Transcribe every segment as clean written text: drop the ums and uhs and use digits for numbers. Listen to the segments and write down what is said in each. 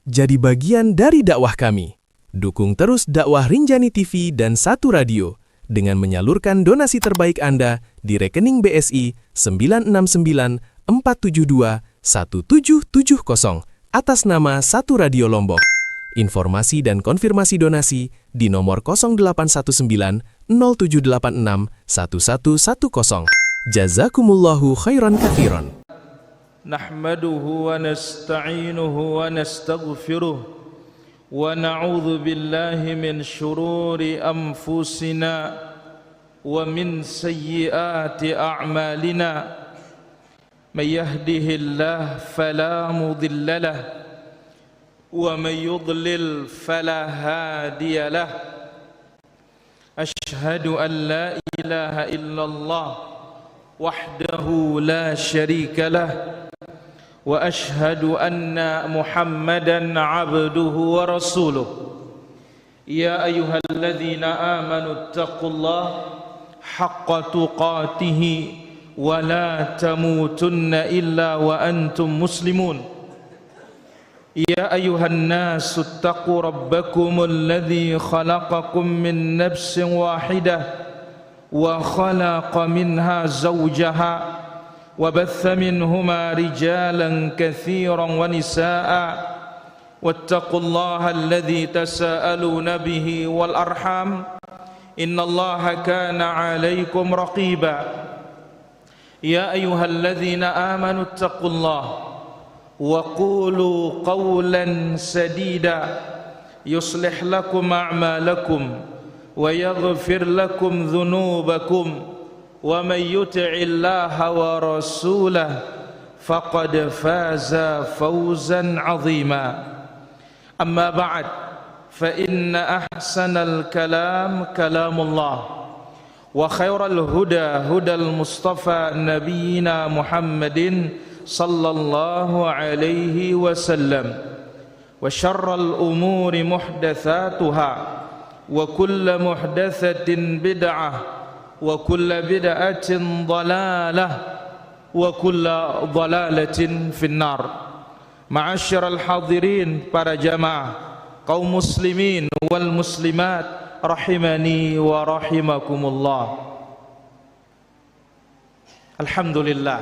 Jadi bagian dari dakwah kami. Dukung terus dakwah Rinjani TV dan Satu Radio dengan menyalurkan donasi terbaik Anda di rekening BSI 96947217770 atas nama Satu Radio Lombok. Informasi dan konfirmasi donasi di nomor 0819 0786 1110. Jazakumullahu khairan katsiran. Nahmaduhu wa nasta'inuhu wa nastaghfiruh wa na'udzu billahi min shururi anfusina wa min sayyiati a'malina may yahdihillahu fala mudilla lahu wa may yudlil fala hadiya lahu ashhadu an la ilaha illallah wahdahu la syarika lahu وأشهد أن محمدًا عبده ورسوله يا أيها الذين آمنوا اتقوا الله حق تقاته ولا تموتن إلا وأنتم مسلمون يا أيها الناس اتقوا ربكم الذي خلقكم من نفس واحدة وخلق منها زوجها وبث منهما رجالا كثيرا ونساء واتقوا الله الذي تساءلون به والأرحام إن الله كان عليكم رقيبا يا أيها الذين آمنوا اتقوا الله وقولوا قولا سديدا يصلح لكم أعمالكم ويغفر لكم ذنوبكم ومن يطع الله ورسوله فقد فاز فوزا عظيما أما بعد فإن أحسن الكلام كلام الله وخير الهدى هدى المصطفى نبينا محمد صلى الله عليه وسلم وشر الأمور محدثاتها وكل محدثة بدعة وكل بدعة ضلالة وكل ضلالة في النار. Ma'asyiral hadirin, para jamaah kaum muslimin wal muslimat rahimani wa rahimakumullah. Alhamdulillah,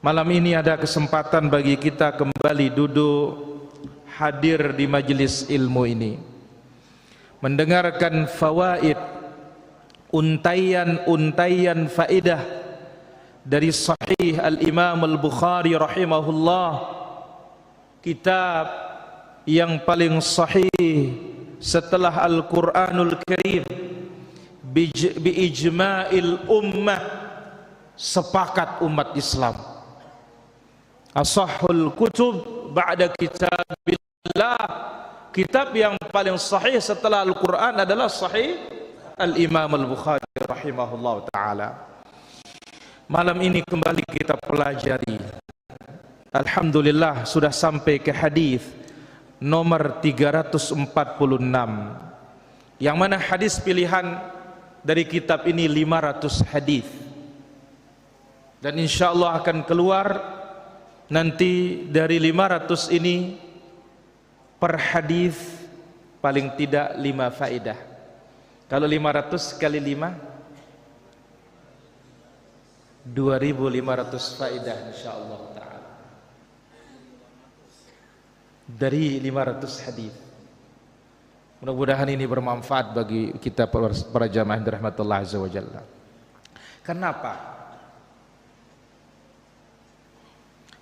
malam ini ada kesempatan bagi kita kembali duduk hadir di majelis ilmu ini, mendengarkan fawaid, untayan-untayan faedah dari Sahih Al-Imam Al-Bukhari rahimahullah, kitab yang paling sahih setelah Al-Quranul Karim bi-ijma'il ummah, sepakat umat Islam. Ashahul kutub ba'da kitabillah, kitab yang paling sahih setelah Al-Quran adalah Sahih Al-Imam Al-Bukhari rahimahullah ta'ala. Malam ini kembali kita pelajari, alhamdulillah sudah sampai ke hadis nomor 346, yang mana hadis pilihan dari kitab ini 500 hadis, dan insyaallah akan keluar nanti dari 500 ini per hadis paling tidak 5 faedah. Kalau 500 kali 5 2.500 faedah insyaallah ta'ala dari 500 hadis. Mudah-mudahan ini bermanfaat bagi kita para jamaah yang dirahmati Allah azza wa jalla. Kenapa?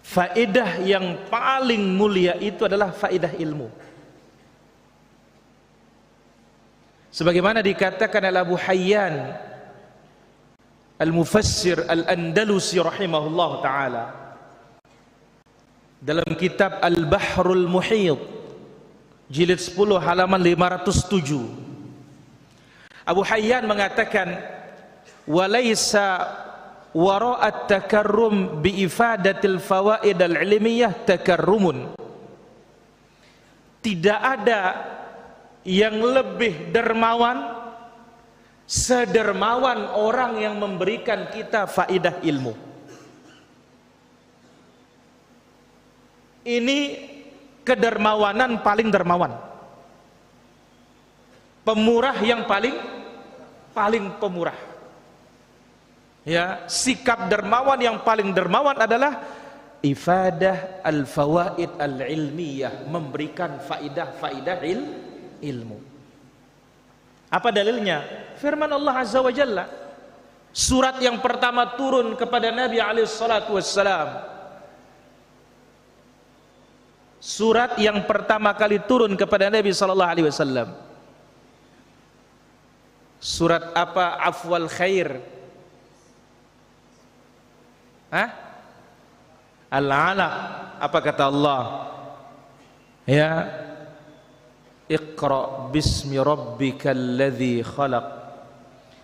Faedah yang paling mulia itu adalah faedah ilmu. Sebagaimana dikatakan oleh Abu Hayyan Al-Mufassir Al-Andalusi rahimahullah ta'ala dalam kitab Al-Bahrul Muhit jilid 10 halaman 507, Abu Hayyan mengatakan, walaysa wara'at takarrum biifadatil fawaid al-ilmiyah takarrumun, tidak ada yang lebih dermawan, sedermawan orang yang memberikan kita faidah ilmu. Ini kedermawanan paling dermawan, pemurah yang paling pemurah. Ya, sikap dermawan yang paling dermawan adalah ifadah al-fawaid al-ilmiyah, memberikan faidah-faidah ilmu. Apa dalilnya? Firman Allah Azza wa Jalla, surat yang pertama turun kepada Nabi alaihi salatu wassalam, surat yang pertama kali turun kepada Nabi sallallahu alaihi wasallam, surat apa? Afwal khair, Al-Alaq. Apa kata Allah? Ya, Iqra bismi rabbikal ladzi khalaq,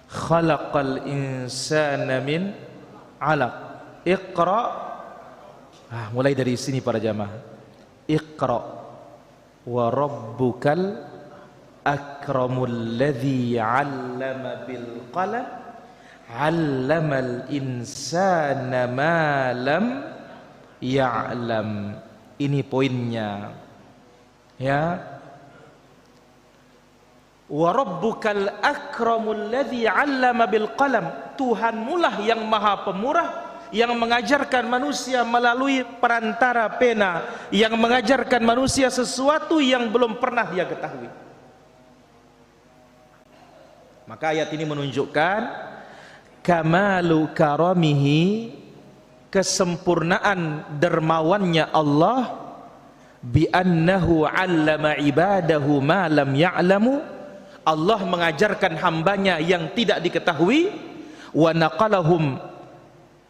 khalaqal insana min 'alaq. Iqra, mulai dari sini para jamaah. Iqra wa rabbukal akramul ladzi 'allama bil qalam, 'allamal insana ma lam ya'lam. Ini poinnya, ya. Wa rabbukal akramul ladzi 'allama bil qalam, Tuhanmulah yang maha pemurah, yang mengajarkan manusia melalui perantara pena, yang mengajarkan manusia sesuatu yang belum pernah dia ketahui. Maka ayat ini menunjukkan kamalu karamihi, kesempurnaan dermawannya Allah, bi annahu 'allama ibadahu ma lam ya'lamu. Allah mengajarkan hambanya yang tidak diketahui, wa naqalahum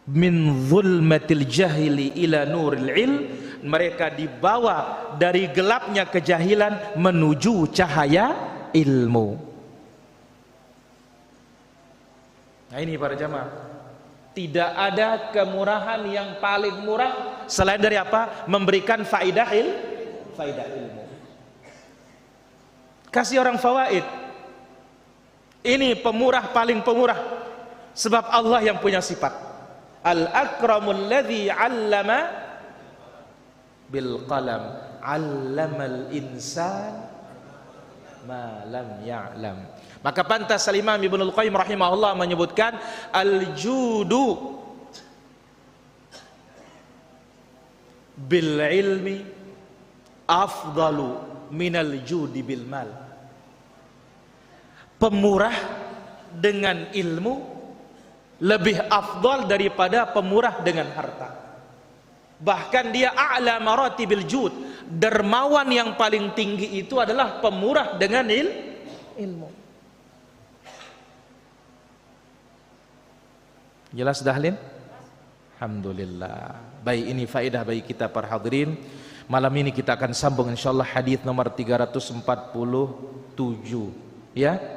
min zulmatil jahili ila nuril ilm, mereka dibawa dari gelapnya kejahilan menuju cahaya ilmu. Nah ini para jamaah, tidak ada kemurahan yang paling murah selain dari apa? Memberikan faidah ilmu. Kasih orang fawaid. Ini pemurah paling pemurah, sebab Allah yang punya sifat al-akramul ladzi 'allama bil qalam, 'allamal insan ma lam ya'lam. Maka pantas Imam Ibnul Qayyim rahimahullah menyebutkan al-judu bil ilmi afdalu minal judi bil mal. Pemurah dengan ilmu lebih afdal daripada pemurah dengan harta. Bahkan dia a'la maratibil jud, dermawan yang paling tinggi itu adalah pemurah dengan ilmu. Jelas dahlin? Alhamdulillah. Baik, ini faedah bagi kita para hadirin. Malam ini kita akan sambung insyaallah hadis nomor 347, ya.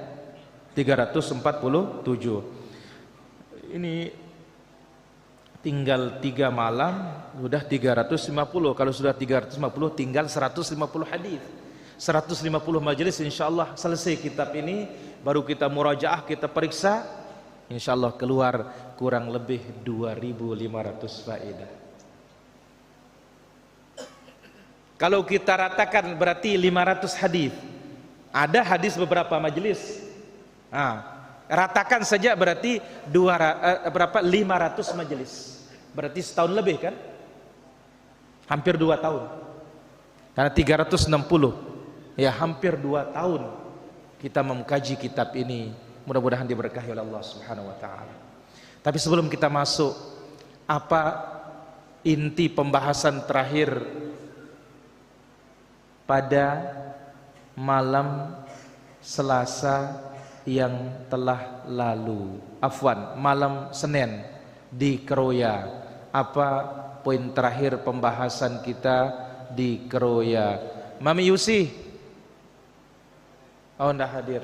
347. Ini tinggal 3 malam sudah 350. Kalau sudah 350 tinggal 150 hadis. 150 majelis insyaallah selesai kitab ini, baru kita murajaah, kita periksa, insyaallah keluar kurang lebih 2500 faedah. Kalau kita ratakan berarti 500 hadis. Ada hadis beberapa majelis. Ratakan saja berarti 500 majelis. Berarti setahun lebih kan? Hampir 2 tahun. Karena 360. Ya, hampir 2 tahun kita mengkaji kitab ini. Mudah-mudahan diberkahi oleh Allah Subhanahu wa taala. Tapi sebelum kita masuk, apa inti pembahasan terakhir pada malam Selasa yang telah lalu, afwan, malam Senin di Keroya? Apa poin terakhir pembahasan kita di Keroya? Mami Yusi, oh ndak hadir.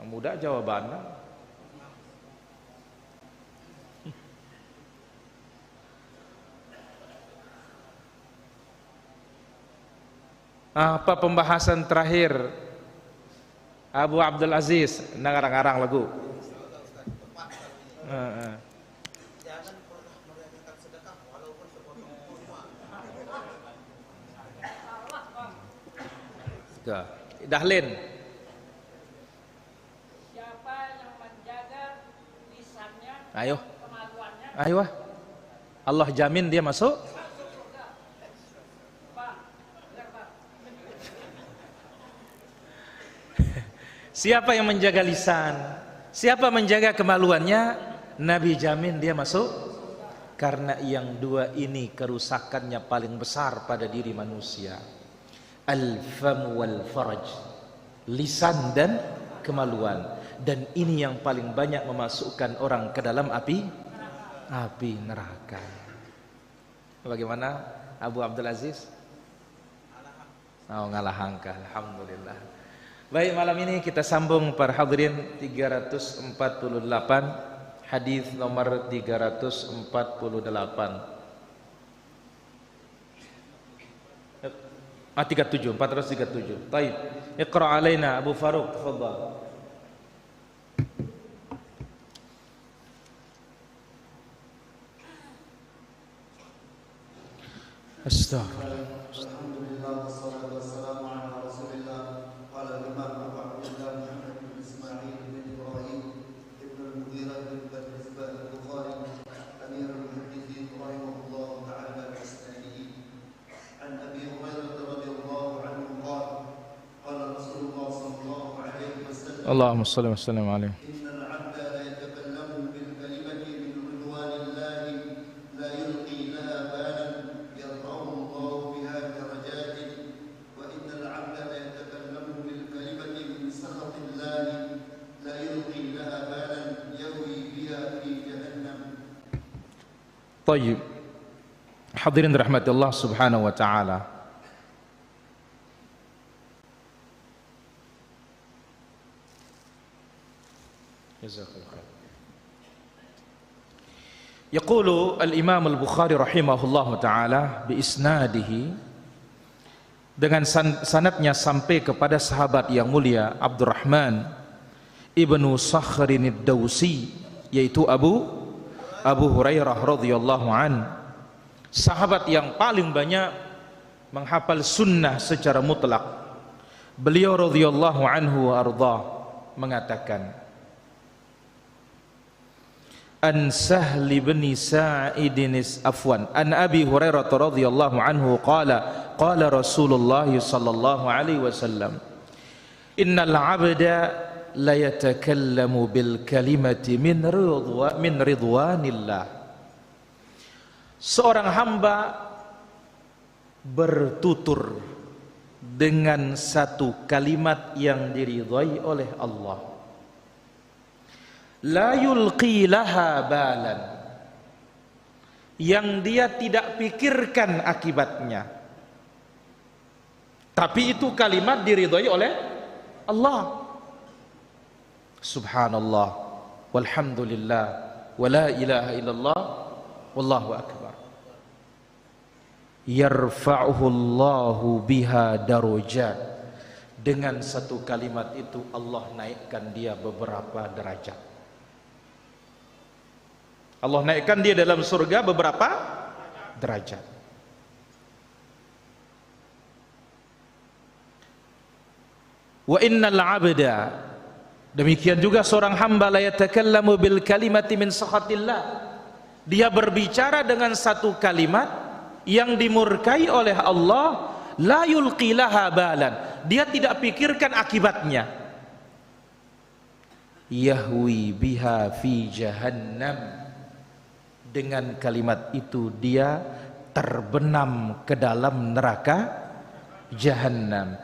Mudah jawabannya. Apa pembahasan terakhir? Abu Abdul Aziz, ngarang-ngarang lagu. Jangan pernah merayakan sedekah walaupun sepotong kurma. Tuh, Dahlin. Siapa yang menjaga lisannya, Ayo. kemaluannya, Ayo. Allah jamin dia masuk. Siapa yang menjaga lisan, siapa menjaga kemaluannya, Nabi jamin dia masuk. Karena yang dua ini kerusakannya paling besar pada diri manusia. Al-fam wal faraj, lisan dan kemaluan. Dan ini yang paling banyak memasukkan orang ke dalam api neraka. Bagaimana Abu Abdul Aziz? Oh, ngalah angka, alhamdulillah. Baik, malam ini kita sambung para hadirin 348, hadis nomor 348. 437. Baik. Iqra alaina Abu Faruq, tafadhal. Astaghfirullah. Alhamdulillah wassalatu wassalamu ala Rasulillah qala al-imam Abu Abdullah Muhammad bin Ismail bin Ibrahim ibn al-Mughirah bin Hisban al-Bukhari amir al-muhaddithin rahimahullah ta'ala bi isnadihi an Abi Hurairah radhiyallahu anhu qala Rasulullah sallallahu alaihi wasallam Allahumma shalli wa sallim alaihi. innal 'abda la yatakallamu bil kalimati min ridwanillahi la yulqi laha balan yarfa'uhu Allah biha darajatin wa innal 'abda la yatakallamu bil kalimati min sakhatillahi la yulqi laha balan yahwi biha fi jahannam. Tayyib. Hadirin rahmati Allah subhanahu wa ta'ala. Jazakallahu khair. Yaqulu al-Imam al-Bukhari rahimahullahu ta'ala bi isnadihi, dengan sanadnya sampai kepada sahabat yang mulia Abdurrahman ibnu Sakhrin ad-Dawsi, yaitu Abu Hurairah radhiyallahu an, sahabat yang paling banyak menghafal sunnah secara mutlak. Beliau radhiyallahu anhu wa ardhah mengatakan, an Sahl bin Sa'idin afwan an Abi Hurairah radhiyallahu anhu qala qala Rasulullah sallallahu alaihi wasallam, innal 'abda la yatakallamu bil kalimati min ridwanillah. Seorang hamba bertutur dengan satu kalimat yang diridhai oleh Allah. La yulqi laha balan, yang dia tidak pikirkan akibatnya, tapi itu kalimat diridhai oleh Allah. Subhanallah walhamdulillah wa la ilaha illallah wallahu akbar. Yarfa'uhu Allahu biha darajat. Dengan satu kalimat itu Allah naikkan dia beberapa derajat. Allah naikkan dia dalam surga beberapa derajat. Wa innal 'abda, demikian juga seorang hamba, la yatakallamu bil kalimati min sakhatillah, dia berbicara dengan satu kalimat yang dimurkai oleh Allah, la yulqi laha balan, dia tidak pikirkan akibatnya. Yahwi biha fi jahannam, dengan kalimat itu dia terbenam ke dalam neraka jahannam.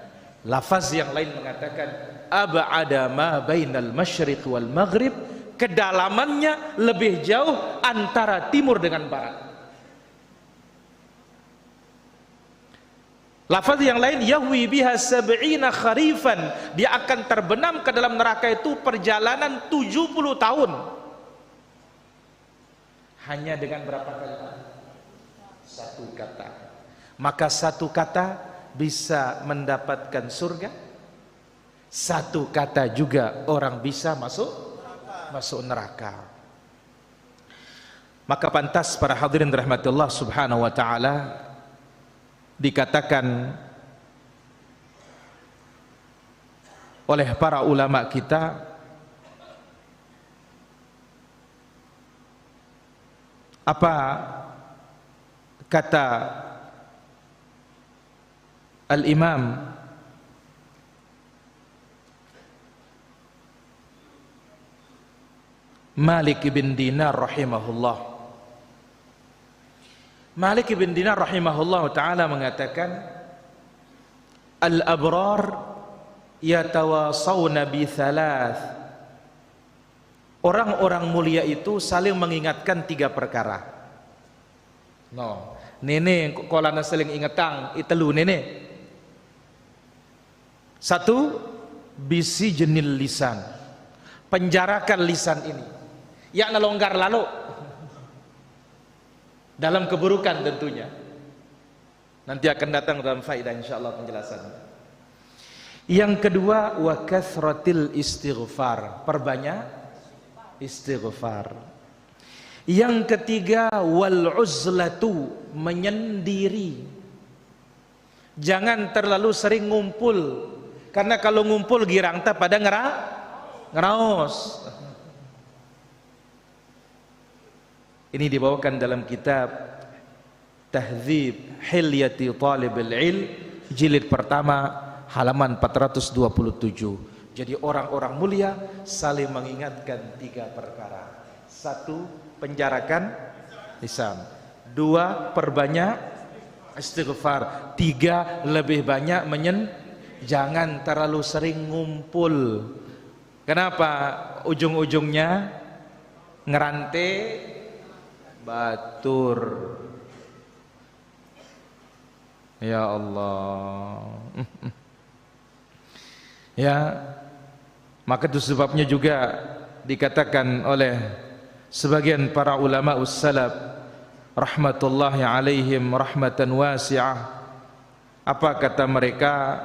Lafaz yang lain mengatakan ab'ada ma bainal masyriq wal maghrib, kedalamannya lebih jauh antara timur dengan barat. Lafaz yang lain yahwi biha sab'ina kharifan, dia akan terbenam ke dalam neraka itu perjalanan 70 tahun. Hanya dengan berapa kalimat? Satu kata. Maka satu kata bisa mendapatkan surga, satu kata juga orang bisa masuk neraka. Maka pantas para hadirin rahmatullah subhanahu wa ta'ala dikatakan oleh para ulama kita, apa kata Al-Imam Malik bin Dinar rahimahullah. Malik bin Dinar rahimahullah ta'ala mengatakan, Al-abrar yatawasawna bi thalath. Orang-orang mulia itu saling mengingatkan 3 perkara. No, nene kolana saling ingatang itelu nene. 1, bisi jenil lisan, penjarakan lisan ini, yakna longgar lalu dalam keburukan tentunya. Nanti akan datang dalam faedah insyaallah penjelasannya. Yang kedua, wa kathratil istighfar, perbanyak istighfar. Yang ketiga, wal uzlatu, menyendiri. Jangan terlalu sering ngumpul, karena kalau ngumpul girang tak pada ngeraos. Ini dibawakan dalam kitab Tahdzib Hilyati Thalibul Ilm, jilid pertama, halaman 427. Jadi orang-orang mulia saling mengingatkan 3 perkara. 1, penjarakan lisan. 2, perbanyak istighfar. 3, lebih banyak jangan terlalu sering ngumpul. Kenapa? Ujung-ujungnya ngerante batur. Ya Allah. Ya, maka itu sebabnya juga dikatakan oleh sebagian para ulama ussalaf rahmatullahi alaihim rahmatan wasi'ah. Apa kata mereka?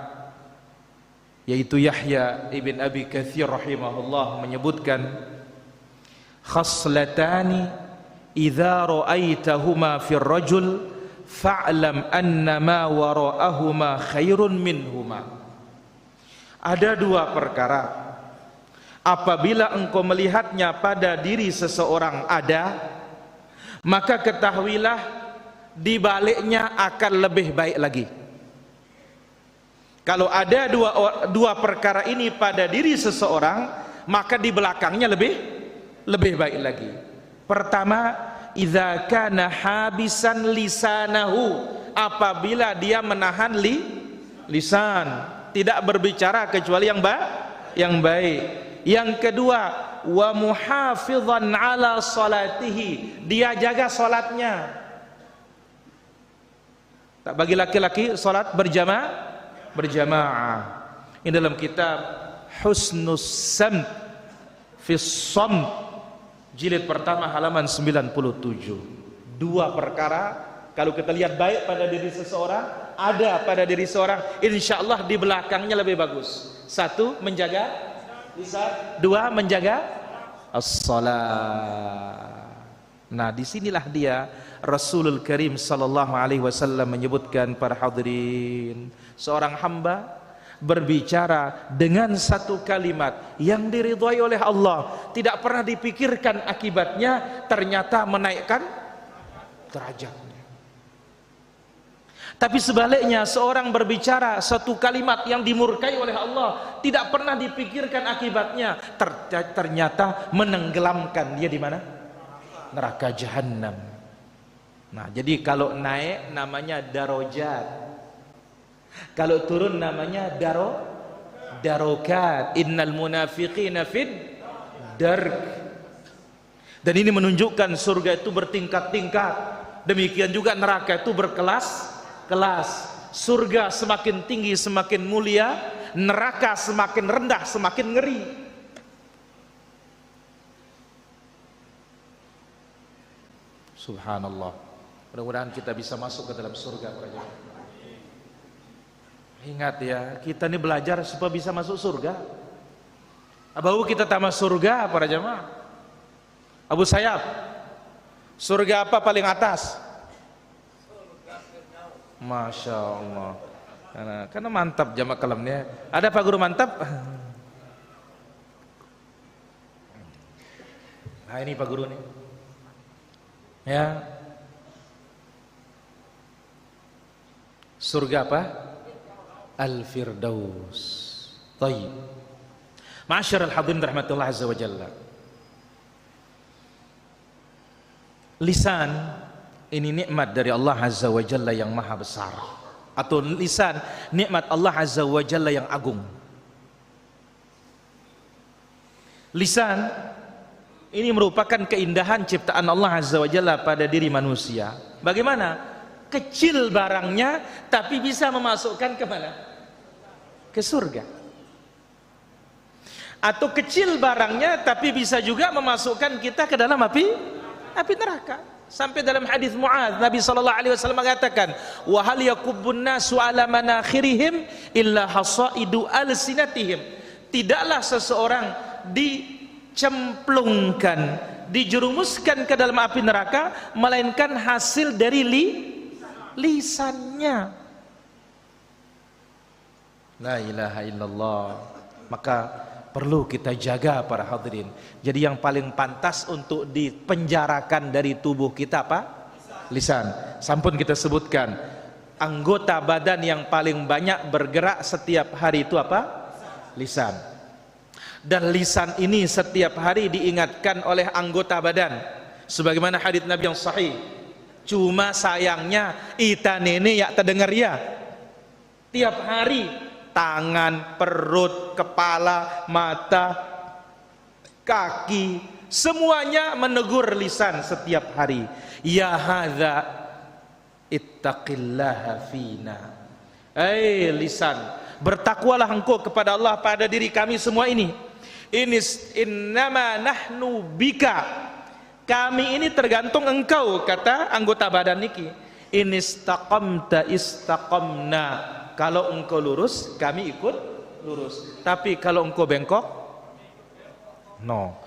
Yaitu Yahya ibn Abi Katsir rahimahullah menyebutkan, khaslatani idza ra'aitahuma fir rajul fa'lam annama wara'ahuma khairun minhuma. Ada 2 perkara, apabila engkau melihatnya pada diri seseorang ada, maka ketahuilah di baliknya akan lebih baik lagi. Kalau ada dua perkara ini pada diri seseorang, maka di belakangnya lebih baik lagi. Pertama, idza kana habisan lisanahu, apabila dia menahan lisan, tidak berbicara kecuali yang baik. Yang kedua, wa muhafizan ala salatihi, dia jaga salatnya. Tak bagi laki-laki salat berjamaah. Ini dalam kitab Husnus Samt fi Samt, jilid pertama halaman 97. 2 perkara kalau kita lihat baik pada diri seseorang, ada pada diri seorang, insyaallah di belakangnya lebih bagus. 1, menjaga lisan. 2, menjaga as-salat. Nah, disinilah dia Rasulul Karim sallallahu alaihi wasallam menyebutkan, para hadirin, seorang hamba berbicara dengan 1 kalimat yang diridhai oleh Allah, tidak pernah dipikirkan akibatnya, ternyata menaikkan derajatnya. Tapi sebaliknya, seorang berbicara 1 kalimat yang dimurkai oleh Allah, tidak pernah dipikirkan akibatnya, ternyata menenggelamkan dia di mana? Neraka jahanam. Nah, jadi kalau naik namanya darajat, kalau turun namanya darokat. Innal munafiqina fid dark. Dan ini menunjukkan surga itu bertingkat-tingkat, demikian juga neraka itu berkelas-kelas. Surga semakin tinggi semakin mulia, neraka semakin rendah semakin ngeri. Subhanallah. Mudah-mudahan kita bisa masuk ke dalam surga, para jemaah. Ingat ya, kita ini belajar supaya bisa masuk surga. Abu kita tamat surga, para jemaah. Abu Sayyaf, surga apa paling atas? Masya Allah. Karena mantap jamaah kalamnya. Ada Pak Guru mantap? Nah, ini Pak Guru nih. Ya. Surga apa? Al-Firdaus. Tayyib. Ma'asyiral hadirin rahmatullah azza wa jalla. Lisan ini nikmat dari Allah azza wa jalla yang maha besar, atau lisan nikmat Allah azza wa jalla yang agung. Lisan ini merupakan keindahan ciptaan Allah azza wa jalla pada diri manusia. Bagaimana? Kecil barangnya tapi bisa memasukkan ke mana? Ke surga. Atau kecil barangnya tapi bisa juga memasukkan kita ke dalam api neraka. Sampai dalam hadis Muadz, Nabi sallallahu alaihi wasallam mengatakan, "Wa hal yakubbun nasu ala manakhirihim illa hasaidu alsinatihim." Tidaklah seseorang dicemplungkan, dijerumuskan ke dalam api neraka melainkan hasil dari lisannya. La ilaha illallah. Maka perlu kita jaga para hadirin. Jadi yang paling pantas untuk dipenjarakan dari tubuh kita apa? Lisan. Sampun kita sebutkan, anggota badan yang paling banyak bergerak setiap hari itu apa? Lisan. Dan lisan ini setiap hari diingatkan oleh anggota badan. Sebagaimana hadis Nabi yang sahih. Cuma sayangnya ita nene ya terdengar ya. Tiap hari tangan, perut, kepala, mata, kaki, semuanya menegur lisan setiap hari. Ya hadza ittaqillaha fina. Lisan, bertakwalah engkau kepada Allah pada diri kami semua ini. Innama nahnu bika. Kami ini tergantung engkau, kata anggota badan niki. In istaqamta istaqamna. Kalau engkau lurus, kami ikut lurus. Tapi kalau engkau bengkok, no.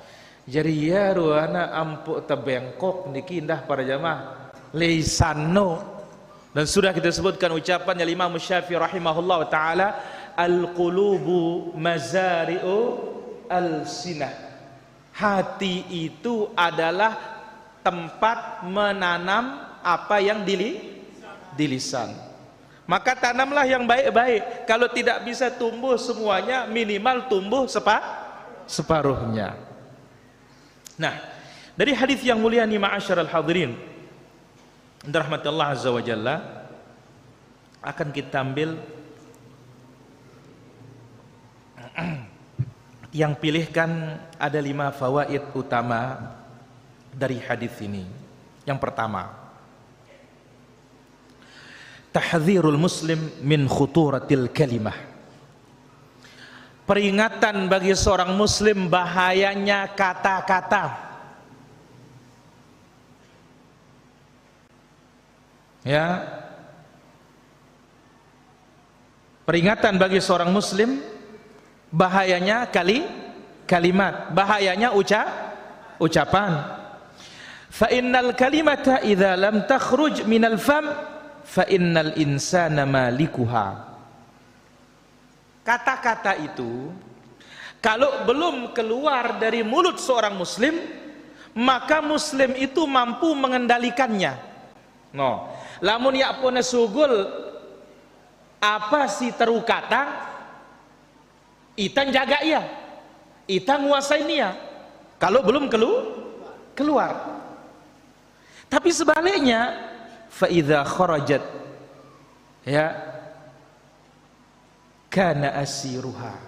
Jadi ya ruana ampuk tebengkok niki indah para jamaah. Lisano. Dan sudah kita sebutkan ucapannya Imam Syafi'i rahimahullah taala, al-qulubu mazari'u al-sinah. Hati itu adalah tempat menanam apa yang di lisan. Maka tanamlah yang baik-baik. Kalau tidak bisa tumbuh semuanya, minimal tumbuh separuhnya. Nah, dari hadis yang mulia ni ma'asyiral hadirin rahmatullah azza wa jalla, akan kita ambil yang pilihkan ada 5 fawaid utama dari hadis ini. Yang pertama, tahdzirul muslim min khuturatil kalimah. Peringatan bagi seorang muslim bahayanya kata-kata. Ya. Peringatan bagi seorang muslim bahayanya kalimat, bahayanya ucapan. Fa innal kalimata idza lam takhruj minal fam fa innal insana malikuha. Kata-kata itu kalau belum keluar dari mulut seorang muslim, maka muslim itu mampu mengendalikannya. No, lamun ya puna sugul apa si teru kata, itan jaga ia, itan nguasain dia. Kalau belum keluar. Tapi sebaliknya, فَإِذَا خَرَجَتْ ya kana asiruha.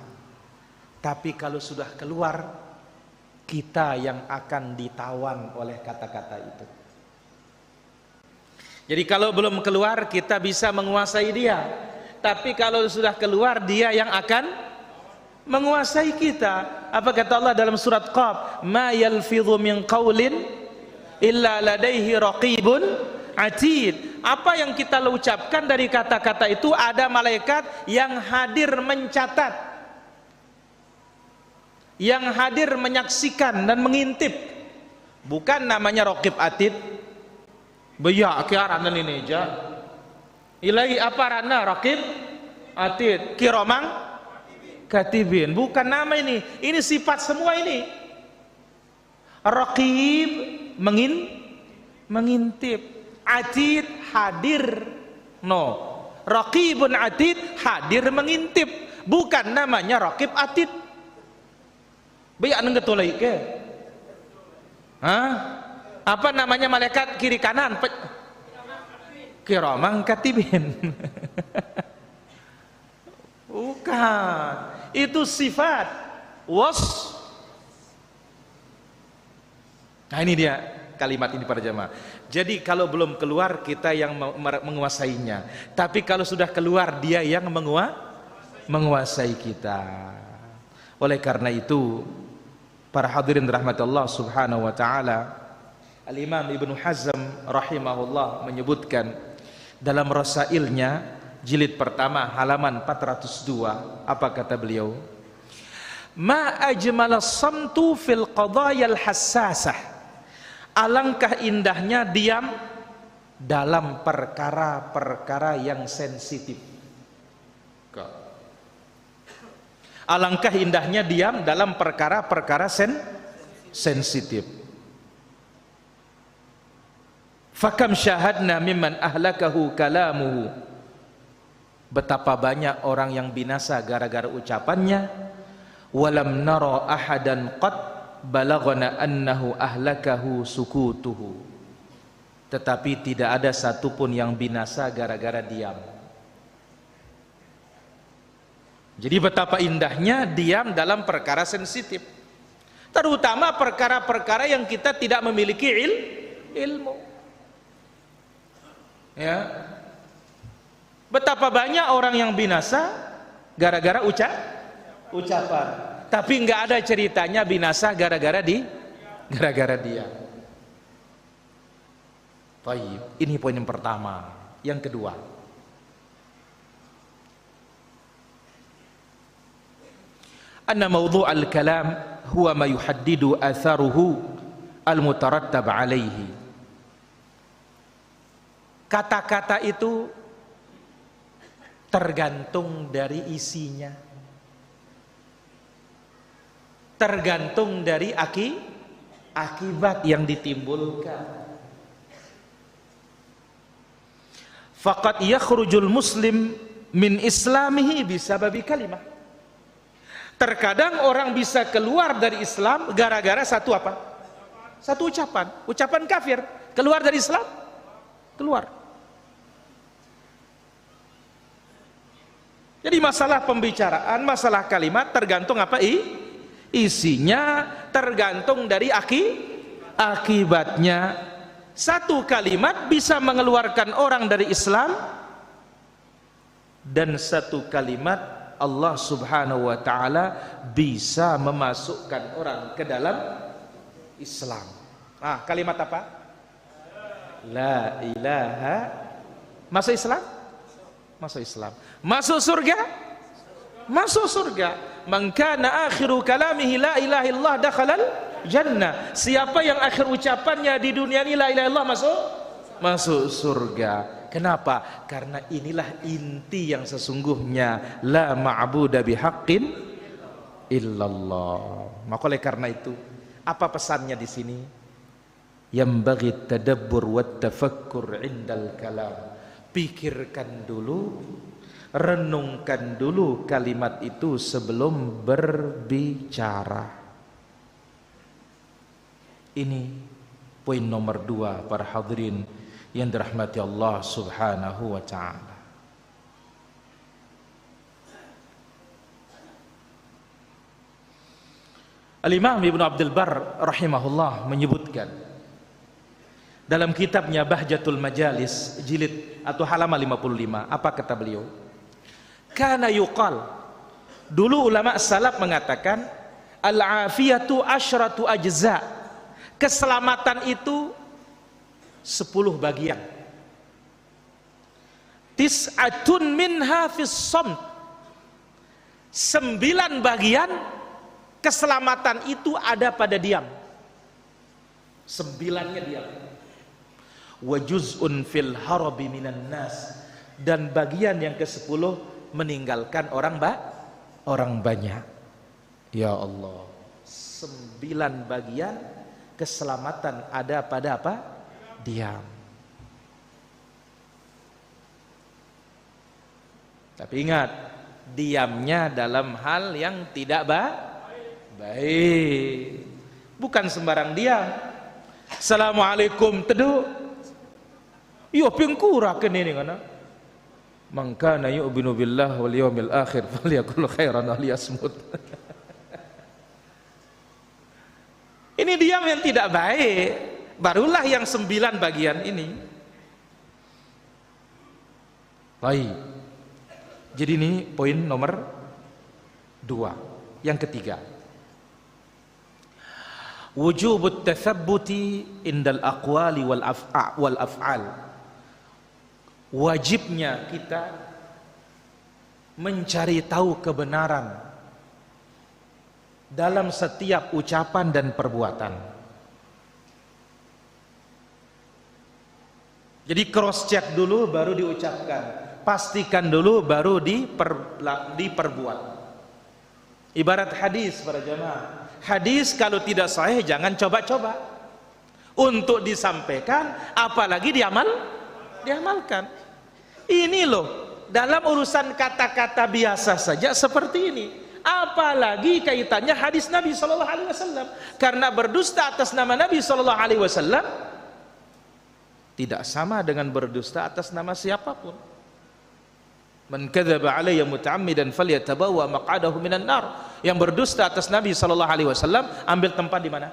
Tapi kalau sudah keluar, kita yang akan ditawan oleh kata-kata itu. Jadi kalau belum keluar kita bisa menguasai dia, tapi kalau sudah keluar dia yang akan menguasai kita. Apa kata Allah dalam surat Qaf? Ma yalfidhu min qaulin illa ladaihi raqibun atid. Apa yang kita ucapkan dari kata-kata itu ada malaikat yang hadir mencatat, yang hadir menyaksikan dan mengintip. Bukan namanya raqib atid. Beya ke arana ini aja. Ilahi apa rana raqib atid kiromang katibin. Bukan nama ini. Ini sifat semua ini. Raqib mengintip, atid hadir. No, raqibun atid hadir mengintip, bukan namanya raqib atid. Bayak ngetulai ke? Hah? Apa namanya malaikat kiri kanan? Kiramang katibin. Bukan, itu sifat was. Nah ini dia kalimat ini para jamaah. Jadi kalau belum keluar kita yang menguasainya, tapi kalau sudah keluar dia yang menguasai kita. Oleh karena itu para hadirin rahmat Allah subhanahu wa ta'ala, Al-Imam Ibnu Hazm rahimahullah menyebutkan dalam Rasailnya jilid pertama halaman 402, apa kata beliau? Ma ajmala samtu fil qadayal hassasah, alangkah indahnya diam dalam perkara-perkara yang sensitif. Alangkah indahnya diam dalam perkara-perkara sensitif. Fakam syahadna mimman ahlakahu kalamuhu, betapa banyak orang yang binasa gara-gara ucapannya. Walam nara ahadan qad balaghana annahu ahlakahu sukutuhu, tetapi tidak ada satupun yang binasa gara-gara diam. Jadi betapa indahnya diam dalam perkara sensitif, terutama perkara-perkara yang kita tidak memiliki ilmu. Ya, betapa banyak orang yang binasa gara-gara ucapan, tapi nggak ada ceritanya binasa gara-gara dia. Baik, ini poin yang pertama. Yang kedua, anna mawdu' al-kalam huwa ma yuhaddidu atharuhu al-mutarattab alaihi. Kata-kata itu tergantung dari isinya, tergantung dari akibat yang ditimbulkan. Faqad yakhrujul muslim min islamihi bisababi kalimah. Terkadang orang bisa keluar dari Islam gara-gara satu apa? Satu ucapan kafir. Keluar dari Islam, keluar. Jadi masalah pembicaraan, masalah kalimat tergantung apa? Isinya, tergantung dari akibatnya. Satu kalimat bisa mengeluarkan orang dari Islam, dan satu kalimat Allah subhanahu wa ta'ala bisa memasukkan orang ke dalam Islam. Nah, kalimat apa? La ilaha. Masuk Islam? Masuk Islam. Masuk surga? Masuk surga. Man kana akhiru kalamihi la ilaha illallah dakhalal jannah. Siapa yang akhir ucapannya di dunia ini la ilaha illallah masuk surga. Kenapa? Karena inilah inti yang sesungguhnya, la ma'budu bihaqqin illallah. Maka oleh karena itu, apa pesannya di sini? Yambaghi tadabbur wa tafakkur indal kalam. Pikirkan dulu, renungkan dulu kalimat itu sebelum berbicara. Ini poin nomor 2 para hadirin yang dirahmati Allah subhanahu wa ta'ala. Al-Imam Ibnu Abdul Barr rahimahullah menyebutkan dalam kitabnya Bahjatul Majalis jilid atau halaman 55, apa kata beliau? Kana yuqal, dulu ulama salaf mengatakan al-afiyatu asyratu ajza, keselamatan itu 10 bagian. Tis'atun minha fis samt, 9 bagian keselamatan itu ada pada diam. 9-nya diam. Wa juz'un fil harabi minan nas, dan bagian yang ke-10 meninggalkan orang banyak. Ya Allah, 9 bagian keselamatan ada pada apa? Diam. Tapi ingat, diamnya dalam hal yang tidak baik. Bukan sembarang diam. Assalamualaikum teduh. Yo pingkurakeun ini kana. Man kana yu'minu billah wal yawmil akhir falyakul khairan aw liyasmut. Ini diam yang tidak baik. Barulah yang 9 bagian ini. Baik. Jadi ini poin nomor 2. Yang ketiga, wujubut tathabbuti indal aqwali wal af'al. Wajibnya kita mencari tahu kebenaran dalam setiap ucapan dan perbuatan. Jadi cross check dulu baru diucapkan, pastikan dulu baru diperbuat. Ibarat hadis para jamaah, hadis kalau tidak sahih jangan coba-coba untuk disampaikan, apalagi diamalkan. Ini loh, dalam urusan kata-kata biasa saja seperti ini, apalagi kaitannya hadis Nabi sallallahu alaihi wasallam. Karena berdusta atas nama Nabi sallallahu alaihi wasallam tidak sama dengan berdusta atas nama siapapun. Man kadzaba alayya muta'ammidan falyatabawwa maq'adahu minan nar. Yang berdusta atas Nabi sallallahu alaihi wasallam ambil tempat di mana?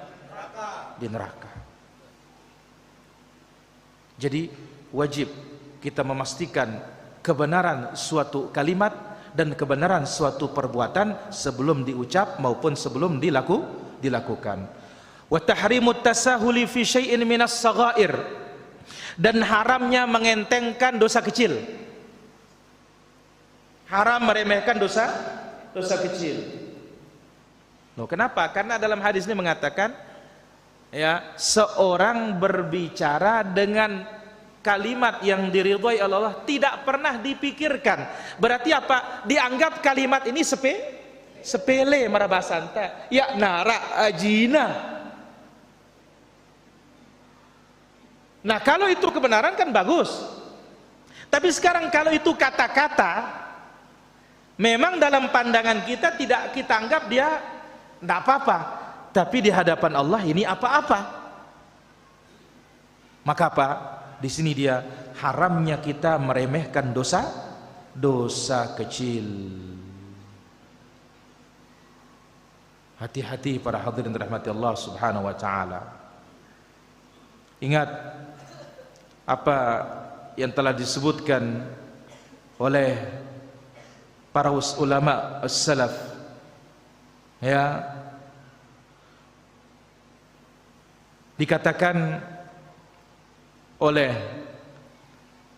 Di neraka. Jadi wajib kita memastikan kebenaran suatu kalimat dan kebenaran suatu perbuatan sebelum diucap maupun sebelum dilakukan. Wa tahrimut tasahuli fi syai'in minas saghair, dan haramnya mengentengkan dosa kecil. Haram meremehkan dosa kecil. Loh, kenapa? Karena dalam hadis ini mengatakan, ya, seorang berbicara dengan kalimat yang diridhai Allah tidak pernah dipikirkan. Berarti apa? Dianggap kalimat ini sepele marabasanta. Ya nara ajina. Nah, kalau itu kebenaran kan bagus. Tapi sekarang kalau itu kata-kata, memang dalam pandangan kita tidak kita anggap dia tidak apa-apa, tapi di hadapan Allah ini apa-apa. Maka apa? Di sini dia haramnya kita meremehkan dosa kecil. Hati-hati para hadirin rahmati Allah Subhanahu wa taala. Ingat apa yang telah disebutkan oleh para ulama as-salaf, ya, dikatakan oleh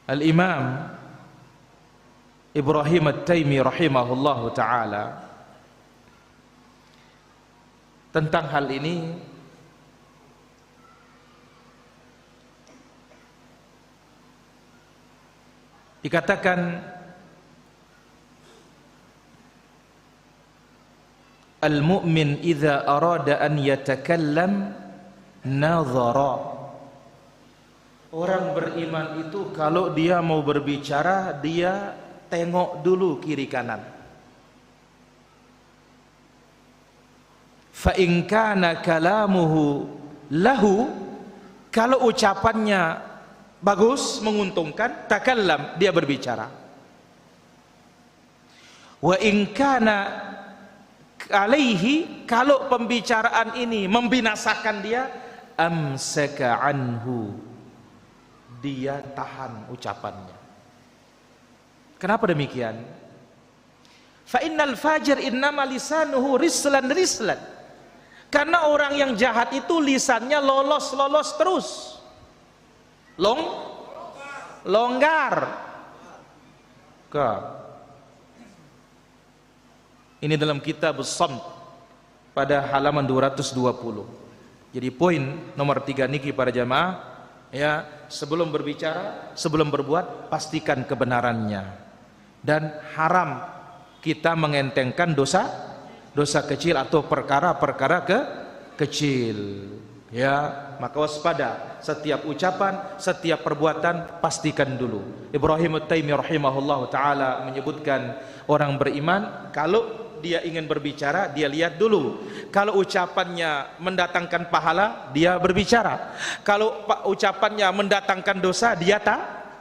Al-Imam Ibrahim At-Taimi rahimahullahu ta'ala tentang hal ini. Dikatakan al-mu'min idza arada an yatakallam nadhara. Orang beriman itu kalau dia mau berbicara, dia tengok dulu kiri kanan. Fa in kana kalamuhu lahu, kalau ucapannya bagus, menguntungkan, takallam, dia berbicara. Wa in kana alaihi, kalau pembicaraan ini membinasakan dia, amsaka anhu, dia tahan ucapannya. Kenapa demikian? Fa innal fajir innama lisanuhu rislan. Karena orang yang jahat itu lisannya lolos terus. Longgar. Ini dalam kitab As-Samt pada halaman 220. Jadi poin nomor 3 niki para jamaah, ya, sebelum berbicara, sebelum berbuat, pastikan kebenarannya. Dan haram kita mengentengkan dosa kecil atau perkara-perkara kecil. Ya, maka waspada setiap ucapan, setiap perbuatan pastikan dulu. Ibrahim At-Taimi rahimahullah taala menyebutkan orang beriman kalau dia ingin berbicara dia lihat dulu. Kalau ucapannya mendatangkan pahala dia berbicara. Kalau ucapannya mendatangkan dosa dia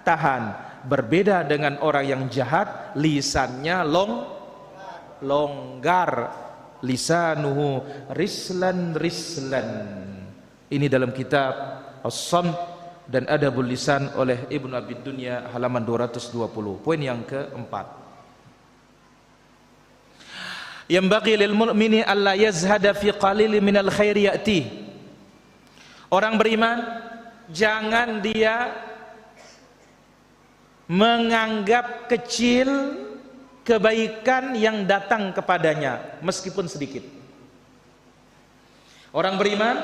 tahan. Berbeda dengan orang yang jahat, lisannya longgar, lisanuhu rislan. Ini dalam kitab As-Samt dan Adabul Lisan oleh Ibnu Abi Dunya halaman 220. Poin yang keempat. Yambaghi lil mu'mini alla yazhada fi qalil minal khair ya'ti. Orang beriman jangan dia menganggap kecil kebaikan yang datang kepadanya meskipun sedikit. Orang beriman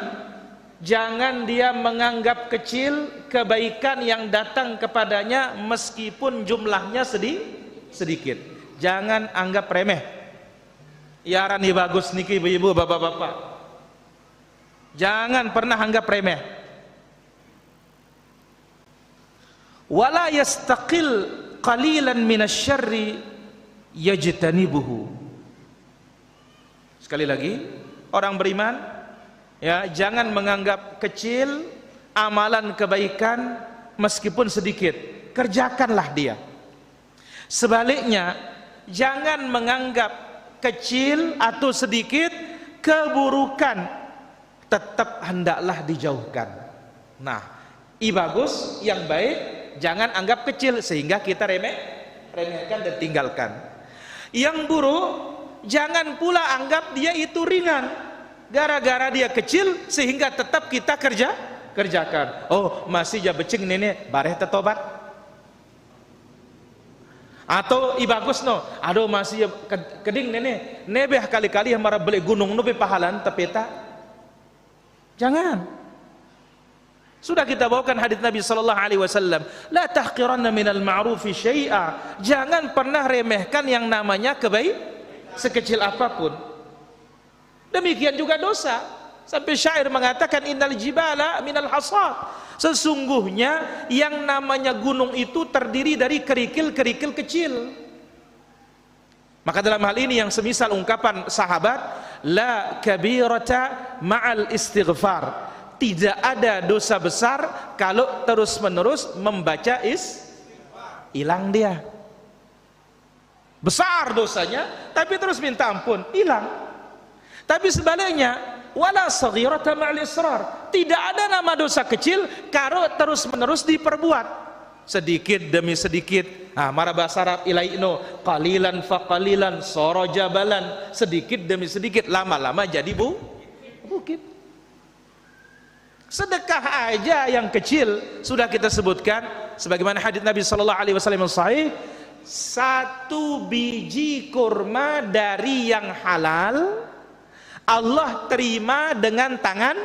jangan dia menganggap kecil kebaikan yang datang kepadanya meskipun jumlahnya sedikit. Jangan anggap remeh. Yaran ini bagus niki ibu-ibu, bapak-bapak. Jangan pernah anggap remeh. Wala yastaqil qalilan minasyarri yajtanibuhu. Sekali lagi, orang beriman ya, jangan menganggap kecil amalan kebaikan meskipun sedikit, kerjakanlah dia. Sebaliknya, jangan menganggap kecil atau sedikit keburukan, tetap hendaklah dijauhkan. Nah, bagus yang baik jangan anggap kecil sehingga kita remehkan dan tinggalkan. Yang buruk jangan pula anggap dia itu ringan, gara-gara dia kecil sehingga tetap kita kerjakan. Oh, masih ja becing nenek bareh tetobat. Atau bagus no, aduh masih keding nenek nebeh kali-kali yang marah beli gunung no pahalan tepeta. Jangan. Sudah kita bawakan hadis Nabi sallallahu alaihi wasallam, la tahqiranna minal ma'rufi syai'a. Jangan pernah remehkan yang namanya kebaikan sekecil apapun. Demikian juga dosa. Sampai syair mengatakan innal jibala minal hasad. Sesungguhnya yang namanya gunung itu terdiri dari kerikil-kerikil kecil. Maka dalam hal ini yang semisal ungkapan sahabat, la kabirata ma'al istighfar. Tidak ada dosa besar kalau terus-menerus membaca hilang dia. Besar dosanya, tapi terus minta ampun, hilang. Tapi sebaliknya, wala saghirata ma'al israr. Tidak ada nama dosa kecil kalau terus-menerus diperbuat. Sedikit demi sedikit. Marah bahasa Arab ilaino qalilan fa qalilan sara jabalan. Sedikit demi sedikit, lama-lama jadi bukit. Sedekah aja yang kecil sudah kita sebutkan sebagaimana hadis Nabi sallallahu alaihi wasallam yang sahih, 1 biji kurma dari yang halal Allah terima dengan tangan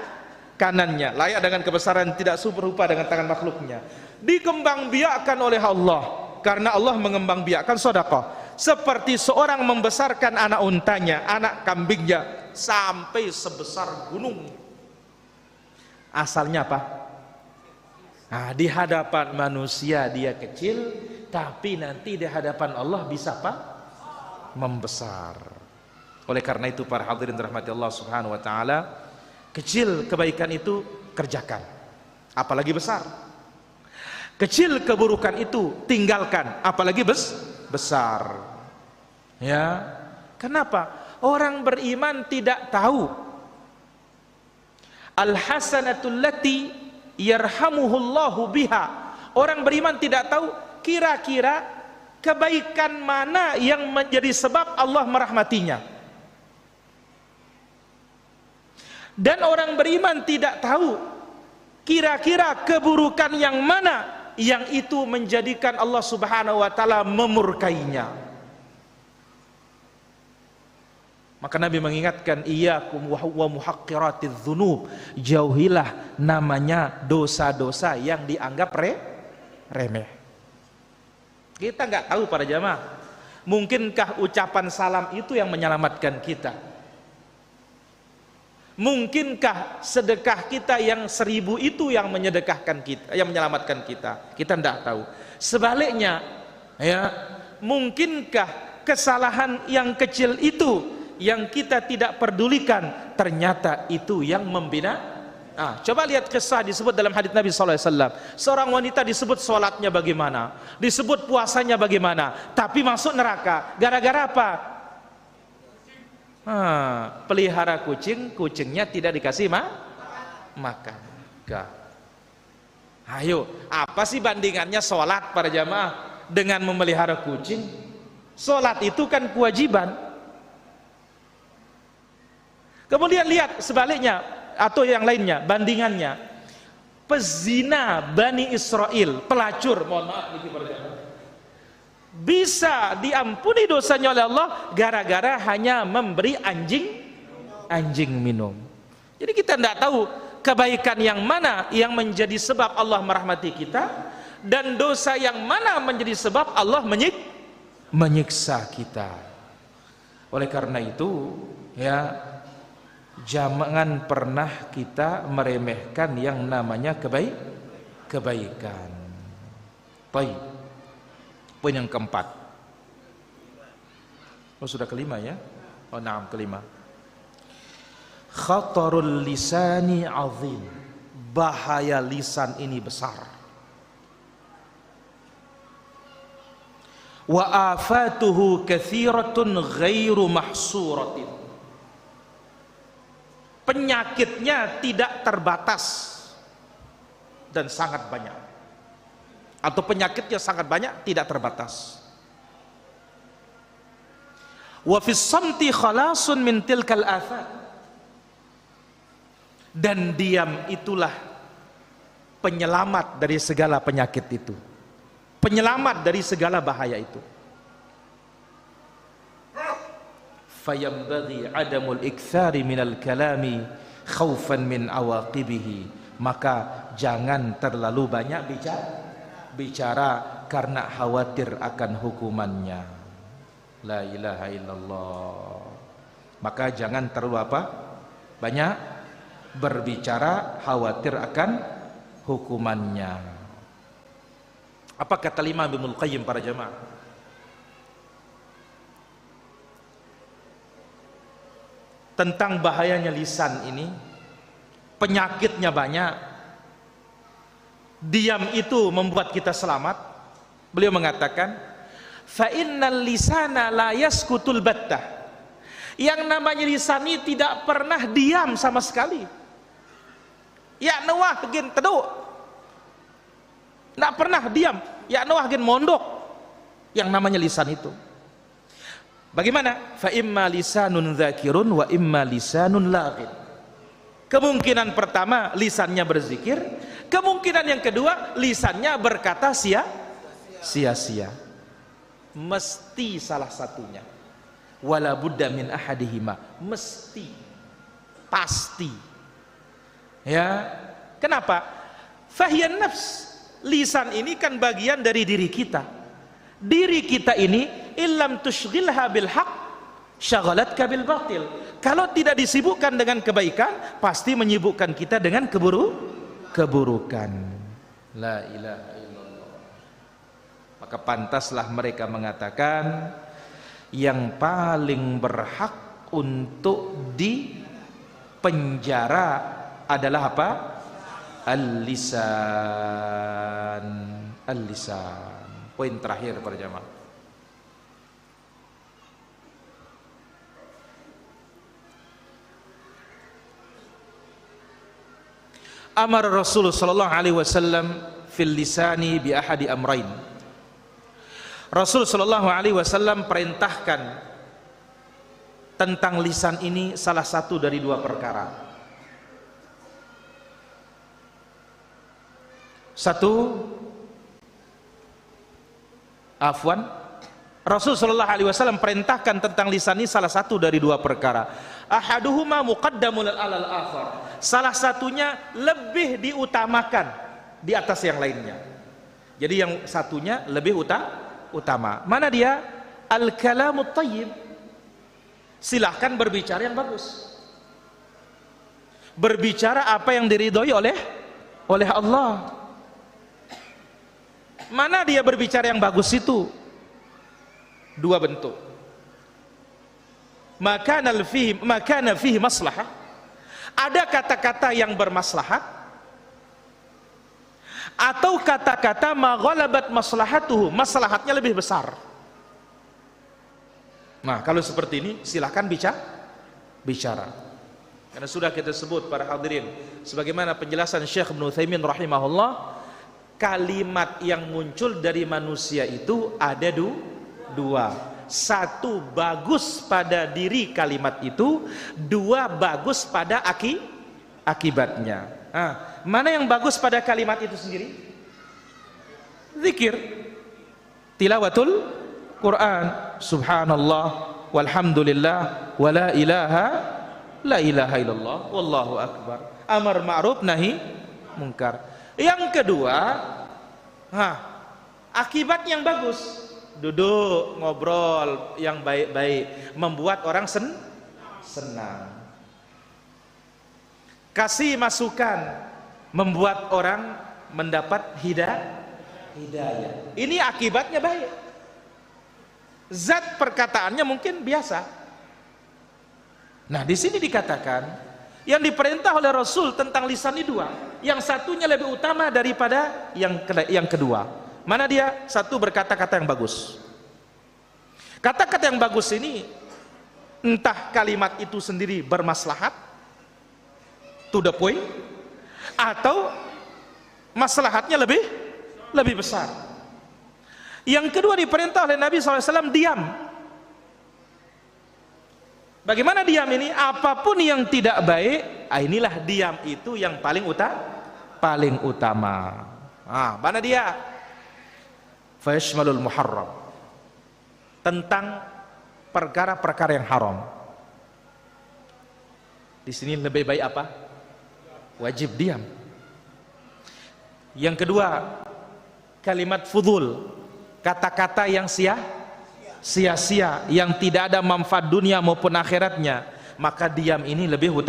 kanannya, layak dengan kebesaran tidak serupa dengan tangan makhluknya. Dikembangbiakkan oleh Allah karena Allah mengembangbiakkan sedekah. Seperti seorang membesarkan anak untanya, anak kambingnya sampai sebesar gunung. Asalnya apa? Di hadapan manusia dia kecil, tapi nanti di hadapan Allah bisa apa? Membesar. Oleh karena itu para hadirin rahmati Allah subhanahu wa ta'ala, kecil kebaikan itu kerjakan, apalagi besar. Kecil keburukan itu tinggalkan, apalagi besar. Ya, kenapa? Orang beriman tidak tahu al-hasanatul lati yarhamuhullahu biha. Orang beriman tidak tahu kira-kira kebaikan mana yang menjadi sebab Allah merahmatinya. Dan orang beriman tidak tahu kira-kira keburukan yang mana yang itu menjadikan Allah subhanahu wa ta'ala memurkainya. Maka Nabi mengingatkan, iyyakum wa muhaqqiratiz dzunub, jauhilah namanya dosa-dosa yang dianggap remeh. Kita nggak tahu para jamaah, mungkinkah ucapan salam itu yang menyelamatkan kita? Mungkinkah sedekah kita yang 1000 itu yang menyedekahkan kita, yang menyelamatkan kita? Kita tidak tahu. Sebaliknya, ya, mungkinkah kesalahan yang kecil itu yang kita tidak pedulikan, ternyata itu yang membina? Coba lihat kisah disebut dalam hadits Nabi SAW. Seorang wanita disebut sholatnya bagaimana, disebut puasanya bagaimana, tapi masuk neraka. Gara-gara apa? Pelihara kucing, kucingnya tidak dikasih makan. Ayo, apa sih bandingannya sholat para jamaah dengan memelihara kucing? Sholat itu kan kewajiban. Kemudian lihat sebaliknya atau yang lainnya, bandingannya. Pezina Bani Israel, pelacur, mohon maaf ini para jamaah, bisa diampuni dosanya oleh Allah gara-gara hanya memberi anjing minum. Jadi kita tidak tahu kebaikan yang mana yang menjadi sebab Allah merahmati kita, dan dosa yang mana menjadi sebab Allah menyiksa kita. Oleh karena itu, ya, jangan pernah kita meremehkan yang namanya kebaikan. Baik. Poin yang keempat. Sudah kelima ya? Naam, kelima. Khatarul lisani azim. Bahaya lisan ini besar. Wa afatuhu katsiratun ghairu mahsuratin. Penyakitnya tidak terbatas dan sangat banyak. Atau penyakitnya sangat banyak, tidak terbatas. Wa fis samti khalasun min tilkal athar. Dan diam itulah penyelamat dari segala penyakit itu, penyelamat dari segala bahaya itu. Fayambaghi adamul iktsari minal kalami khaufan min awaqibihi. Maka jangan terlalu banyak bicara karena khawatir akan hukumannya. La ilaha illallah. Maka jangan terlalu banyak berbicara khawatir akan hukumannya. Apa kata Imam Ibnul Qayyim para jamaah? Tentang bahayanya lisan ini, penyakitnya banyak. Diam itu membuat kita selamat. Beliau mengatakan, fa innal lisana la yaskutul battah. Yang namanya lisan ini tidak pernah diam sama sekali. Ya nawah gen teduh. Tidak pernah diam. Ya nawah gen mondok. Yang namanya lisan itu. Bagaimana? Fa imma lisanun dzakirun wa imma lisanun laghid. Kemungkinan pertama lisannya berzikir, kemungkinan yang kedua lisannya berkata sia-sia. Mesti salah satunya. Wala budda min ahadihima. Mesti, pasti. Ya, kenapa? Fahiyan nafs. Lisan ini kan bagian dari diri kita. Diri kita ini illam tushghilha bil haqq syaghalatka bil batil. Kalau tidak disibukkan dengan kebaikan, pasti menyibukkan kita dengan keburukan. La ilaha illallah. Maka pantaslah mereka mengatakan yang paling berhak untuk dipenjara adalah apa? Al-lisan. Al-lisan. Poin terakhir para jamaah. Amar Rasulullah sallallahu alaihi wasallam fil lisani bi ahadi amrain. Rasul sallallahu alaihi wasallam perintahkan tentang lisan ini salah satu dari dua perkara. Satu, Rasul sallallahu alaihi wasallam perintahkan tentang lisan ini salah satu dari dua perkara. Ahaduhuma muqaddamun alal akhar. Salah satunya lebih diutamakan di atas yang lainnya. Jadi yang satunya lebih utama. Mana dia? Al-kalamut thayyib. Silahkan berbicara yang bagus. berbicara apa yang diridhoi oleh Allah. Mana dia berbicara yang bagus itu? Dua bentuk. Makana fihi maslahah. Ada kata-kata yang bermaslahat, atau kata-kata maghalabat maslahatuhu, maslahatnya lebih besar. Nah, kalau seperti ini silahkan bicara. Karena sudah kita sebut para hadirin, sebagaimana penjelasan Syekh Ibnu Utsaimin rahimahullah, kalimat yang muncul dari manusia itu ada dua. Satu, bagus pada diri kalimat itu. Dua, bagus pada akibatnya. Mana yang bagus pada kalimat itu sendiri? Zikir, tilawatul Quran, subhanallah walhamdulillah wa la ilaha illallah wallahu akbar, amar ma'ruf nahi mungkar. Yang kedua, akibat yang bagus, duduk ngobrol yang baik-baik, membuat orang senang, kasih masukan, membuat orang mendapat hidayah. Ini akibatnya baik. Zat perkataannya mungkin biasa. Nah, di sini dikatakan yang diperintah oleh Rasul tentang lisan ini dua, yang satunya lebih utama daripada yang kedua. Mana dia? Satu, berkata-kata yang bagus. Kata-kata yang bagus ini, entah kalimat itu sendiri bermaslahat, to the point, atau maslahatnya lebih besar. Yang kedua diperintah oleh Nabi SAW, diam. Bagaimana diam ini? Apapun yang tidak baik, inilah diam itu yang paling utama. Mana dia? Fayashmalul muharram, tentang perkara-perkara yang haram. Di sini lebih baik apa? Wajib diam. Yang kedua, kalimat fudul, kata-kata yang sia-sia, yang tidak ada manfaat dunia maupun akhiratnya, maka diam ini lebih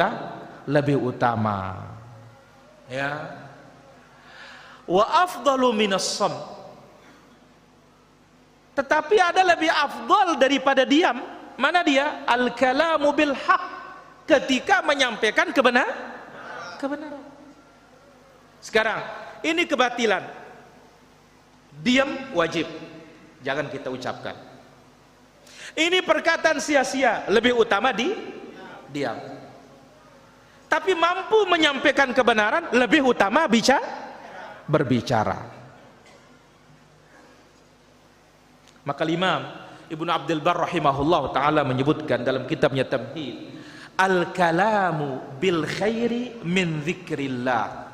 utama. Ya. Wa afdalu minas sham. Tetapi ada lebih afdal daripada diam. Mana dia? Al-kalamu bil haq, ketika menyampaikan kebenaran. Sekarang ini kebatilan, diam wajib, jangan kita ucapkan. Ini perkataan sia-sia, lebih utama diam. Tapi mampu menyampaikan kebenaran, lebih utama berbicara. Maka Imam Ibnu Abdul Barr rahimahullah ta'ala menyebutkan dalam kitabnya Tamhid, al-kalamu bil khairi min zikrillah,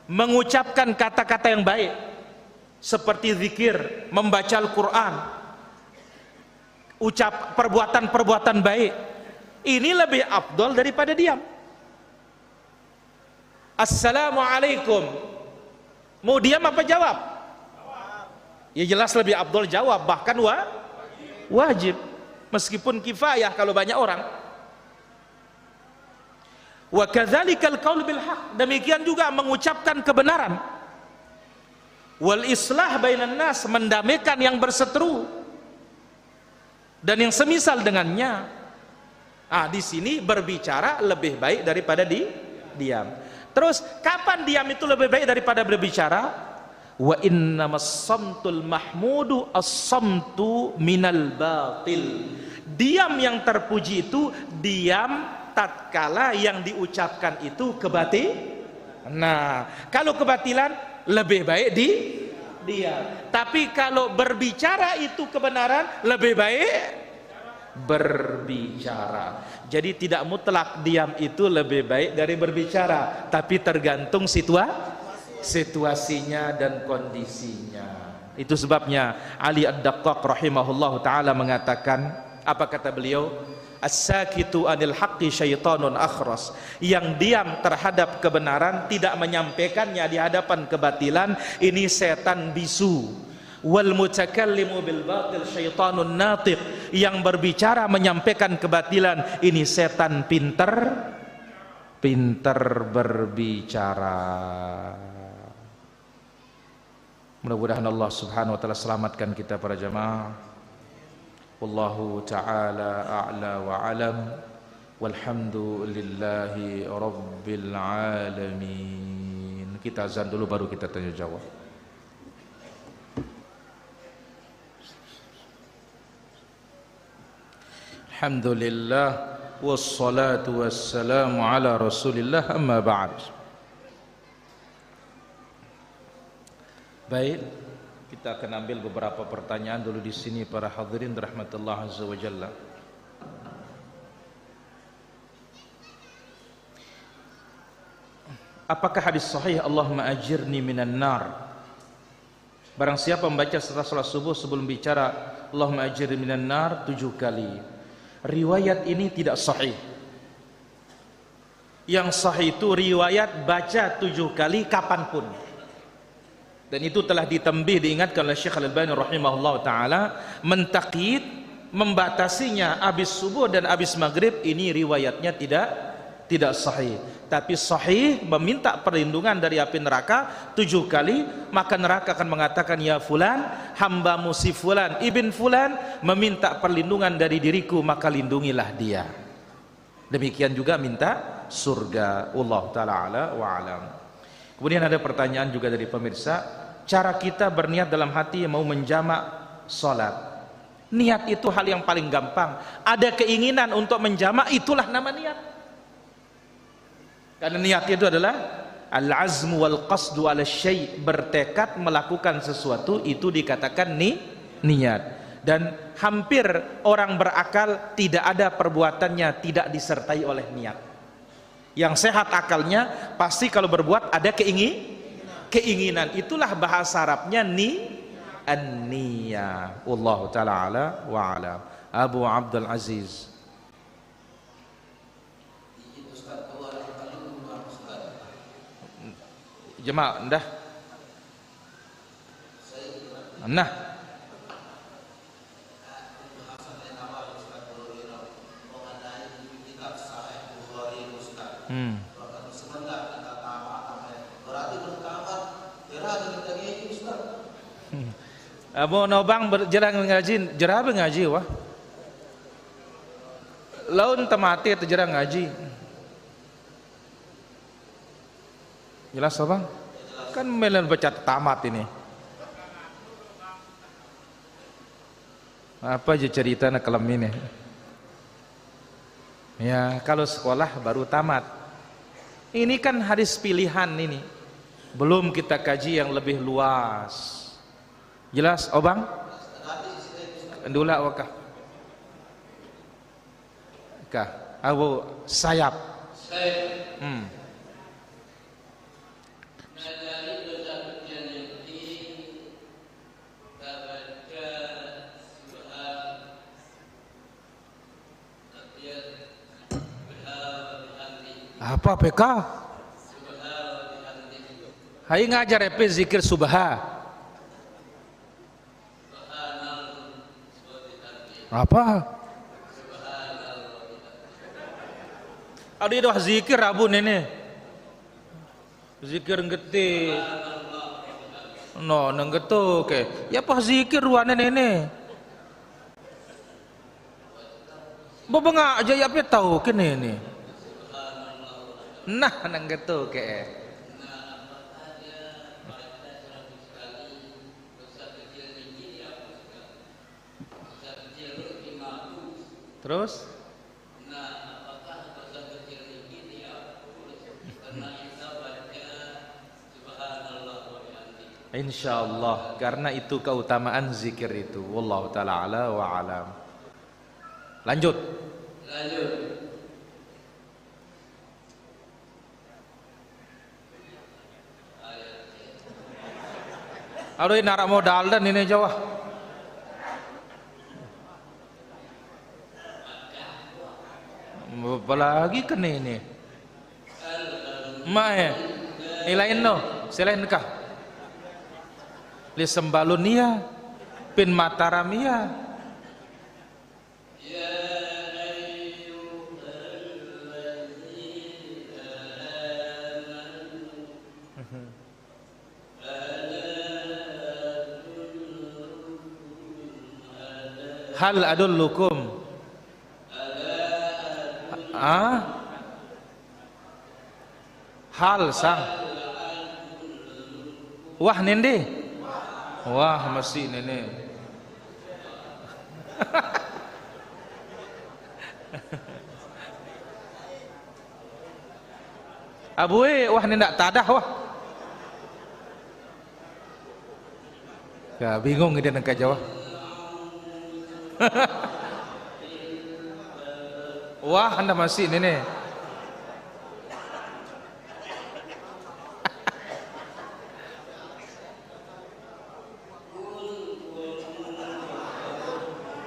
mengucapkan kata-kata yang baik seperti zikir, membaca Al-Quran, perbuatan-perbuatan baik, ini lebih afdal daripada diam. Assalamualaikum, mau diam apa jawab? Ya jelas lebih afdal jawab, bahkan wajib, meskipun kifayah kalau banyak orang. Wa kadzalikal qaul bil haq, demikian juga mengucapkan kebenaran. Wal islah bainan nas, mendamaikan yang berseteru dan yang semisal dengannya. Di sini berbicara lebih baik daripada diam. Terus kapan diam itu lebih baik daripada berbicara? Wa innamas samtul mahmudu as-samtu minal batil. Diam yang terpuji itu diam tatkala yang diucapkan itu kebatilan. Nah, kalau kebatilan lebih baik diam. Tapi kalau berbicara itu kebenaran, lebih baik berbicara. Jadi tidak mutlak diam itu lebih baik dari berbicara, tapi tergantung situasinya dan kondisinya. Itu sebabnya Ali Ad-Daqqaq rahimahullah ta'ala mengatakan, apa kata beliau? As-sakitu anil haqqi syaitanun akhras, yang diam terhadap kebenaran, tidak menyampaikannya di hadapan kebatilan, ini setan bisu. Wal mutakallimu bil batil syaitanun natiq, yang berbicara menyampaikan kebatilan, ini setan pinter pintar berbicara. Mudah-mudahan Allah Subhanahu wa taala selamatkan kita para jamaah. Wallahu taala a'la wa alam. Walhamdulillahi rabbil alamin. Kita azan dulu baru kita tanya jawab. Alhamdulillah wassalatu wassalamu ala Rasulillah, amma ba'd. Baik, kita akan ambil beberapa pertanyaan dulu di sini para hadirin rahmatullah azza wa jalla. Apakah hadis sahih Allahumma ajirni minan nar? Barang siapa membaca setelah salat subuh sebelum bicara Allahumma ajirni minan nar 7 kali. Riwayat ini tidak sahih. Yang sahih itu riwayat baca 7 kali kapanpun. Dan itu telah ditembih, diingatkan oleh Syekh Al-Albani rahimahullah ta'ala, mentaqyid, membatasinya habis subuh dan habis maghrib. Ini riwayatnya tidak sahih. Tapi sahih meminta perlindungan dari api neraka 7 kali, maka neraka akan mengatakan, ya fulan, hambamu si fulan ibn fulan meminta perlindungan dari diriku, maka lindungilah dia. Demikian juga minta surga. Allah ta'ala ala wa alam. Kemudian ada pertanyaan juga dari pemirsa, cara kita berniat dalam hati mau menjamak salat. Niat itu hal yang paling gampang. Ada keinginan untuk menjamak, itulah nama niat. Karena niat itu adalah al-azmu wal qasdu ala syai', bertekad melakukan sesuatu, itu dikatakan niat. Dan hampir orang berakal tidak ada perbuatannya tidak disertai oleh niat. Yang sehat akalnya pasti kalau berbuat ada keinginan. Itulah bahasa Arabnya an-niyah. Wallahu ta'ala ala wa alam. Abu Abdul Aziz. Jemaah, ndah. Nah. Abu Nobang berjarang ngaji, jerah ngaji wah. Laun temati itu jarang ngaji. Jelas apa? Kan melen baca tamat ini. Apa aja cerita nak kelam ini? Ya, kalau sekolah baru tamat. Ini kan hadis pilihan ini. Belum kita kaji yang lebih luas. Jelas, Obang? Ndula wakah. Kah, Abu Sayap. Apa PK? Hai ngajar zikir subha. Apa? Ada itu zikir abu nene. Zikir ngeti. No, nenggetu ke. Ya apa zikir ruane nene. Bobengak aja ya apa tahu ke nene. Nah, nenggetu ke. Terus? Insyaallah, karena itu keutamaan zikir itu. Wallahu ta'ala ala wa alam. Lanjut. Aduh, narak modal dan ini Jawa. Apalagi kena ini. Mae, ilain no, selain kah? Li sembalunia, pin mataramia. Hal adullukum. Hal sang. Wah nende. Wah masih nene. Abue wah nenda tadah wah. Ya bingung dia nak jawab. Wah anda masih nene.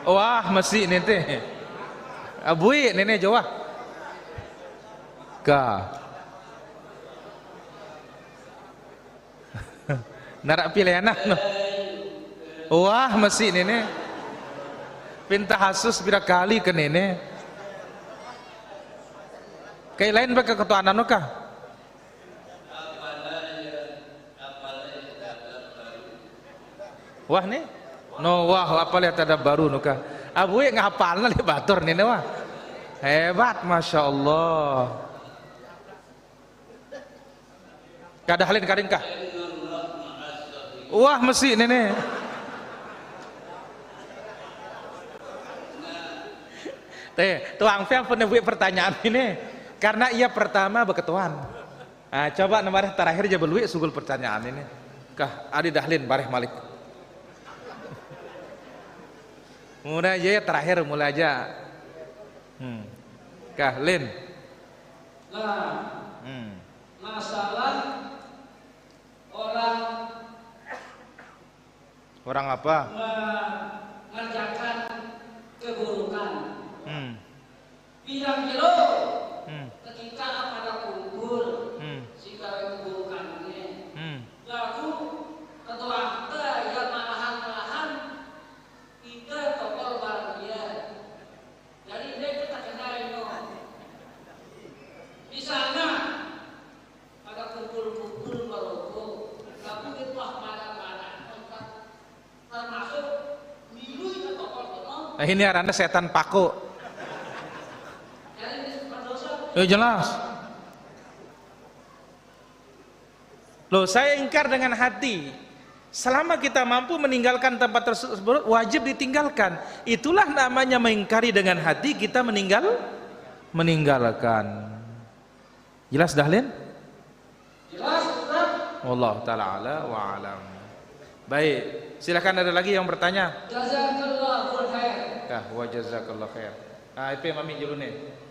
Wah masih nene. Abui nene jawab. Ka. Narak pilih anak no. Wah masih nene. Pinta hasus bira kali ke nene. Kayak lain pakai ketua anak kah? Wah nih, no wah apa lihat ada baru nuka. Abu ngapal nali batur nih wah. Hebat, masya Allah. Kadahlin karin kah? Wah mesti nenek. Tuang Fiang pernah buat pertanyaan ini karena ia pertama berketuan. Nah, coba nomor terakhir aja belui sugul pertanyaan ini. Kah Adi Dahlin bareh Malik. Mulai aja ya terakhir mulai aja. Kah Lin. Nah, masalah orang apa? mengerjakan keburukan. Bilang kilo ketika pada kumpul jika keburukan ini lalu ketua kita yang malahan kita topol barang dia jadi dia kita kenal itu di sana pada kumpul-kumpul merokok tapi itu mana termasuk milu itu topol topol. Nah ini arana setan paku. Jelas. Loh, saya ingkar dengan hati. Selama kita mampu meninggalkan tempat tersebut, wajib ditinggalkan. Itulah namanya mengingkari dengan hati, kita meninggalkan. Jelas Dahlin? Jelas, Ustaz? Wallahu taala ala wa alam. Baik, silakan ada lagi yang bertanya. Jazakallahu khair. Wa jazakallahu khair. Ah, IP mami julune.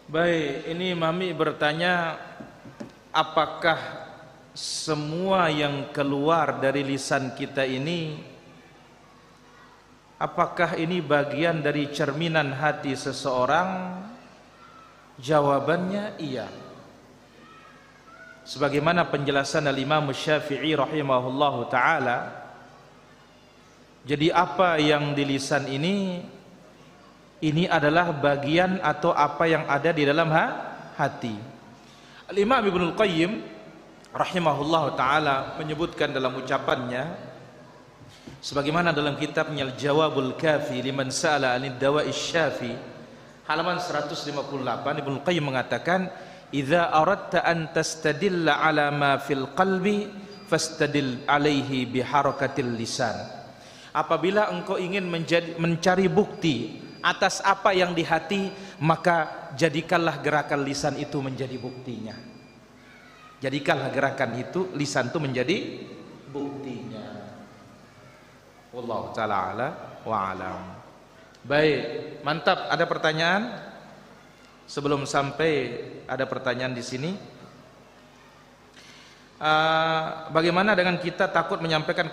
Baik, ini mami bertanya, apakah semua yang keluar dari lisan kita ini, apakah ini bagian dari cerminan hati seseorang? Jawabannya iya. Sebagaimana penjelasan Al-Imam Syafi'i rahimahullahu ta'ala, jadi apa yang di lisan ini adalah bagian atau apa yang ada di dalam hati. Al-Imam Ibnul Qayyim rahimahullah ta'ala menyebutkan dalam ucapannya, sebagaimana dalam kitabnya Al-Jawabul Kafi liman sa'ala anid dawa'is syafi, halaman 158, Ibnul Qayyim mengatakan, idza aradta an tastadilla ala ma fil qalbi fastadil alaihi biharakatil lisan. Apabila engkau ingin mencari bukti atas apa yang di hati, maka jadikanlah gerakan lisan itu menjadi buktinya. Jadikanlah gerakan itu, lisan itu menjadi buktinya. Wallahu ta'ala ala wa alam. Baik, mantap. Ada pertanyaan? Sebelum sampai ada pertanyaan di sini, bagaimana dengan kita takut menyampaikan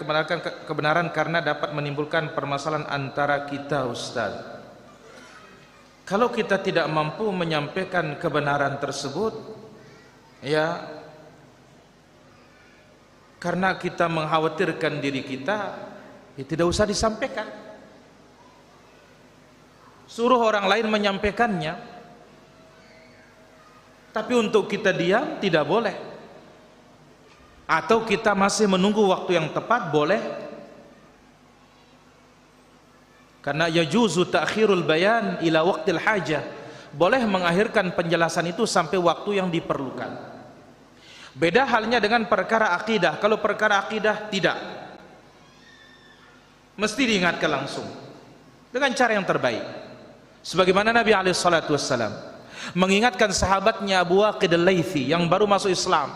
kebenaran karena dapat menimbulkan permasalahan antara kita, Ustaz? Kalau kita tidak mampu menyampaikan kebenaran tersebut, ya karena kita mengkhawatirkan diri kita, ya tidak usah disampaikan. Suruh orang lain menyampaikannya. Tapi untuk kita diam tidak boleh. Atau kita masih menunggu waktu yang tepat, boleh. Karena yajuzu ta'khirul bayan ila waqtil hajah. Boleh mengakhirkan penjelasan itu sampai waktu yang diperlukan. Beda halnya dengan perkara akidah. Kalau perkara akidah tidak, mesti diingatkan langsung dengan cara yang terbaik. Sebagaimana Nabi SAW mengingatkan sahabatnya Abu Waqid al-Laythi yang baru masuk Islam,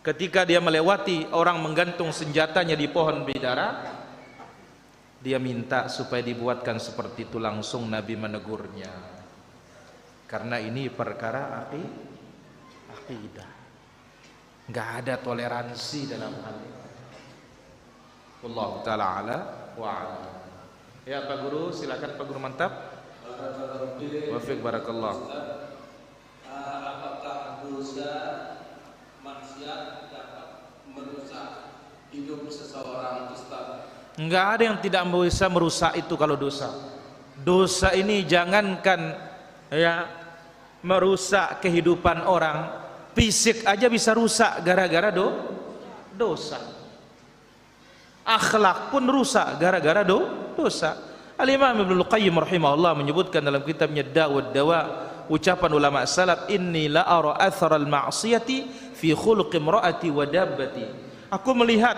ketika dia melewati orang menggantung senjatanya di pohon bidara, dia minta supaya dibuatkan seperti itu. Langsung Nabi menegurnya, karena ini perkara akidah, nggak ada toleransi dalam hal ini. Wallahu ta'ala ala wa ala. Ya Pak Guru, silakan Pak Guru, mantap. Wafiq barakallah. Apakah dosa maksiat dapat merusak hidup seseorang, Ustaz? Enggak ada yang tidak bisa merusak itu kalau dosa. Dosa ini jangankan ya merusak kehidupan orang, fisik aja bisa rusak gara-gara dosa. Akhlak pun rusak gara-gara dosa. Al-Imam Ibnu Qayyim rahimahullah menyebutkan dalam kitabnya Da'wad Dawa, ucapan ulama salaf, inni la ara atharal ma'siyati fi khuluqi imra'ati wa dabbati. Aku melihat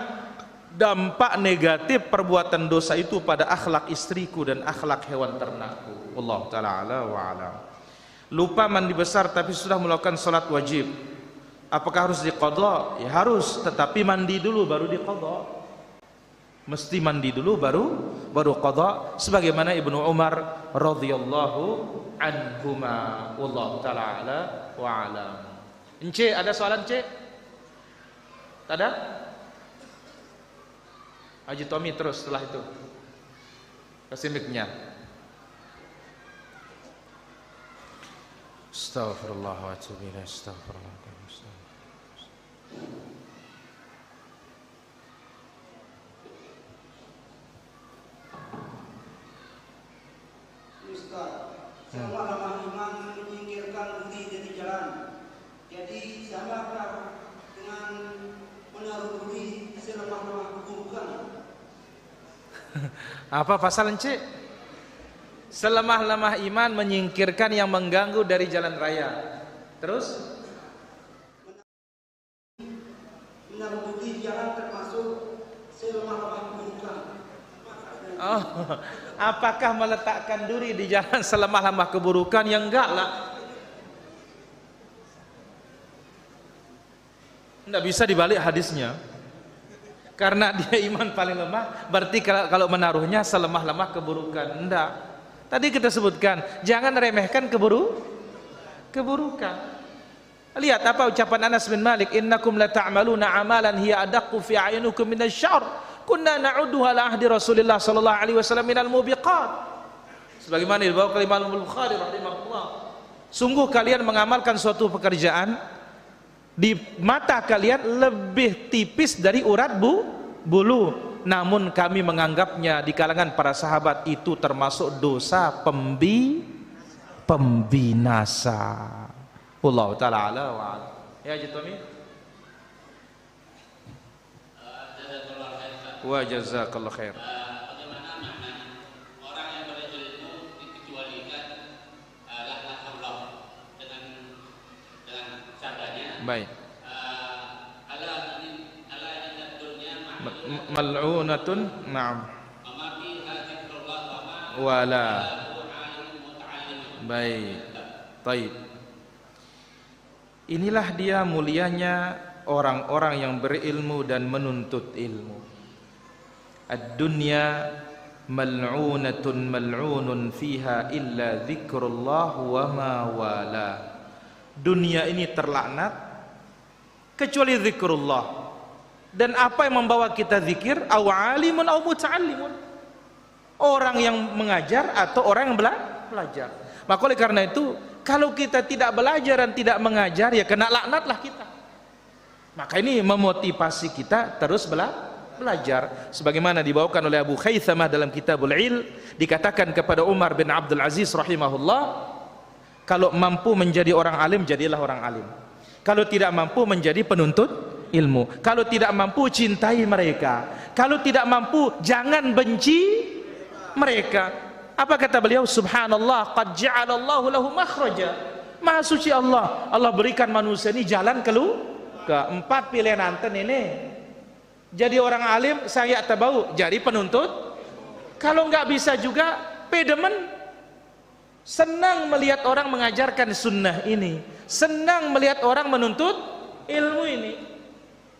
dampak negatif perbuatan dosa itu pada akhlak istriku dan akhlak hewan ternakku. Wallahu ta'ala ala wa alam. Lupa mandi besar tapi sudah melakukan salat wajib, apakah harus diqadha? Ya harus, tetapi mandi dulu baru diqadha. Mesti mandi dulu baru qadha, sebagaimana Ibnu Umar radhiyallahu anhuma. Wallahu ta'ala ala wa alam. Ence, ada soalan Ence? Tak ada? Haji Tommy terus setelah itu. Kasih mic-nya. Astaghfirullah wa atubu ilaih. Astaghfirullah. Selama iman menyingkirkan budi dari jalan. Jadi samakah dengan menaruh budi selemah-lemah keburukan? Apa pasal Encik? Selemah-lemah iman menyingkirkan yang mengganggu dari jalan raya. Terus? Menaruh budi jalan termasuk selemah-lemah keburukan. Oh, apakah meletakkan duri di jalan selemah-lemah keburukan? Yang enggak lah. Enggak bisa dibalik hadisnya. Karena dia iman paling lemah, berarti kalau menaruhnya selemah-lemah keburukan. Enggak. Tadi kita sebutkan, jangan remehkan keburukan. Lihat apa ucapan Anas bin Malik, innakum la ta'maluna amalan hiya adaqqu fi a'yunikum minasyarr. Kunna na'udduha ala ahdi Rasulillah sallallahu alaihi wasallam minal mubiqat. Sebagaimana dibawa oleh Imam Al-Bukhari rahimahullah. Sungguh kalian mengamalkan suatu pekerjaan di mata kalian lebih tipis dari urat bulu, namun kami menganggapnya di kalangan para sahabat itu termasuk dosa pembinasa. Wallahu ta'ala ala wa ala. Ya Jitami. Wa jazakallahu khair. Bagaimana makna orang yang berilmu dikecualikan la Allah dengan caranya? Baik. Ala ini dunia Mal'unatun, na'am. memaki zikrullah Wala. alim muta'allim. Baik. Taib. Inilah dia mulianya orang-orang yang berilmu dan menuntut ilmu. Ad-dunya mal'unatun mal'unun fiha illa zikrullah wa ma wala. Dunia ini terlaknat kecuali zikrullah. Dan apa yang membawa kita zikir? Aw alimun aw muta'allimun. Orang yang mengajar atau orang yang belajar. Maka oleh karena itu, kalau kita tidak belajar dan tidak mengajar, ya kena laknatlah kita. Maka ini memotivasi kita terus belajar. Sebagaimana dibawakan oleh Abu Khaythamah dalam Kitabul Ilm, dikatakan kepada Umar bin Abdul Aziz rahimahullah, kalau mampu menjadi orang alim, jadilah orang alim. Kalau tidak mampu menjadi penuntut ilmu. Kalau tidak mampu, cintai mereka. Kalau tidak mampu, jangan benci mereka. Apa kata beliau? Subhanallah, qad ja'alallahu lahu makhraja. Maha suci Allah. Allah berikan manusia ini jalan keempat pilihan anten ini. Jadi orang alim, saya tabau, jadi penuntut. Kalau nggak bisa juga, pedemen. Senang melihat orang mengajarkan sunnah ini, senang melihat orang menuntut ilmu ini.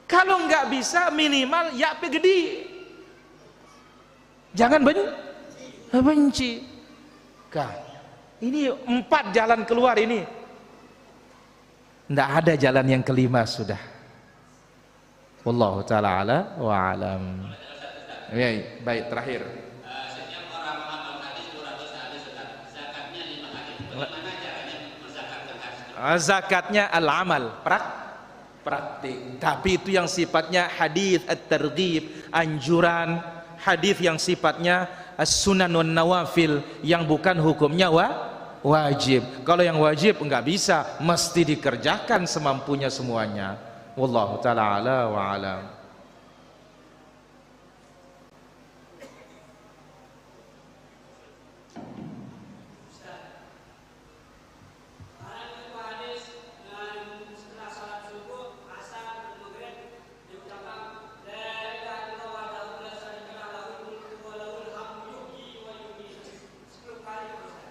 Kalau nggak bisa, minimal ya gede. Jangan benci. Ini 4 jalan keluar ini. Nggak ada jalan yang kelima sudah. Wallahu ta'ala ala wa alam. Ya, baik, terakhir. Setiap orang menghafal hadis 200 hadis, zakatnya 5 hadis. Bagaimana caranya menzakatkan hadis? Zakatnya al-amal, praktik. Tapi itu yang sifatnya hadis at-targhib, anjuran, hadis yang sifatnya as-sunan wan nawafil, yang bukan hukumnya wajib. Kalau yang wajib enggak bisa, mesti dikerjakan semampunya semuanya. Wallahu ta'ala ala wa alam.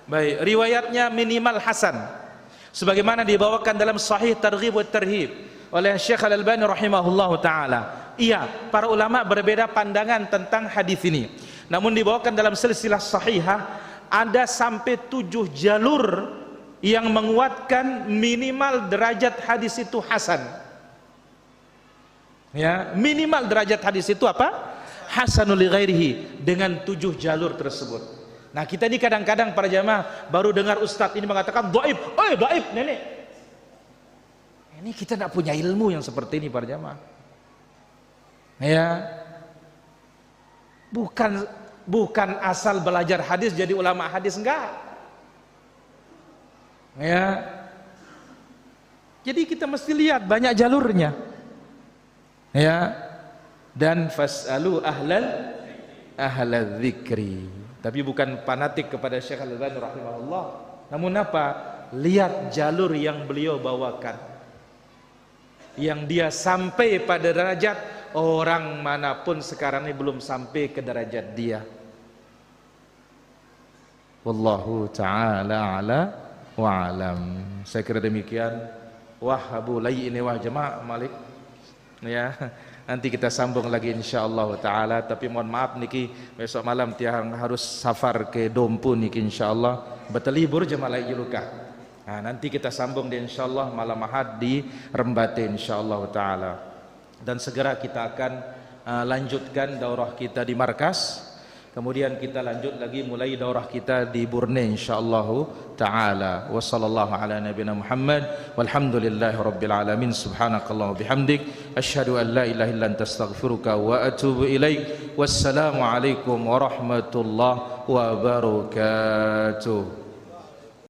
Baik, riwayatnya minimal hasan, sebagaimana dibawakan dalam Sahih Targhib wa Tarhib oleh Syekh Al-Albani rahimahullahu taala. Iya, para ulama berbeda pandangan tentang hadis ini. Namun dibawakan dalam silsilah sahihah ada sampai 7 jalur yang menguatkan minimal derajat hadis itu hasan. Ya, minimal derajat hadis itu apa? Hasanul li ghairihi, dengan 7 jalur tersebut. Nah, kita ini kadang-kadang para jamaah baru dengar ustadz ini mengatakan dhaif, dhaif nenek. Ini kita tidak punya ilmu yang seperti ini para jamaah. Ya, bukan asal belajar hadis jadi ulama hadis, enggak. Ya, jadi kita mesti lihat banyak jalurnya. Ya, dan fasalu ahlal dzikri. Tapi bukan fanatik kepada Syekh Al-Albani rahimahullah. Namun apa? Lihat jalur yang beliau bawakan, yang dia sampai pada derajat orang manapun sekarang ini belum sampai ke derajat dia. Wallahu ta'ala ala wa alam. Saya kira demikian. Wahabu layini wa jama' Malik. Ya, nanti kita sambung lagi insyaallah taala. Tapi mohon maaf niki besok malam tiang harus safar ke Dompu niki insyaallah. Betul libur jemaah juluka. Nah, nanti kita sambung di insyaallah malam Ahad di Rembate insyaallah taala. Dan segera kita akan lanjutkan daurah kita di markas. Kemudian kita lanjut lagi mulai daurah kita di Burne insyaallah taala. Wa sallallahu ala nabiyina Muhammad walhamdulillahi rabbil alamin. Subhanakallah wa bihamdik asyhadu an la ilaha illa anta astaghfiruka wa atubu ilaik. Wassalamu alaikum warahmatullahi wabarakatuh.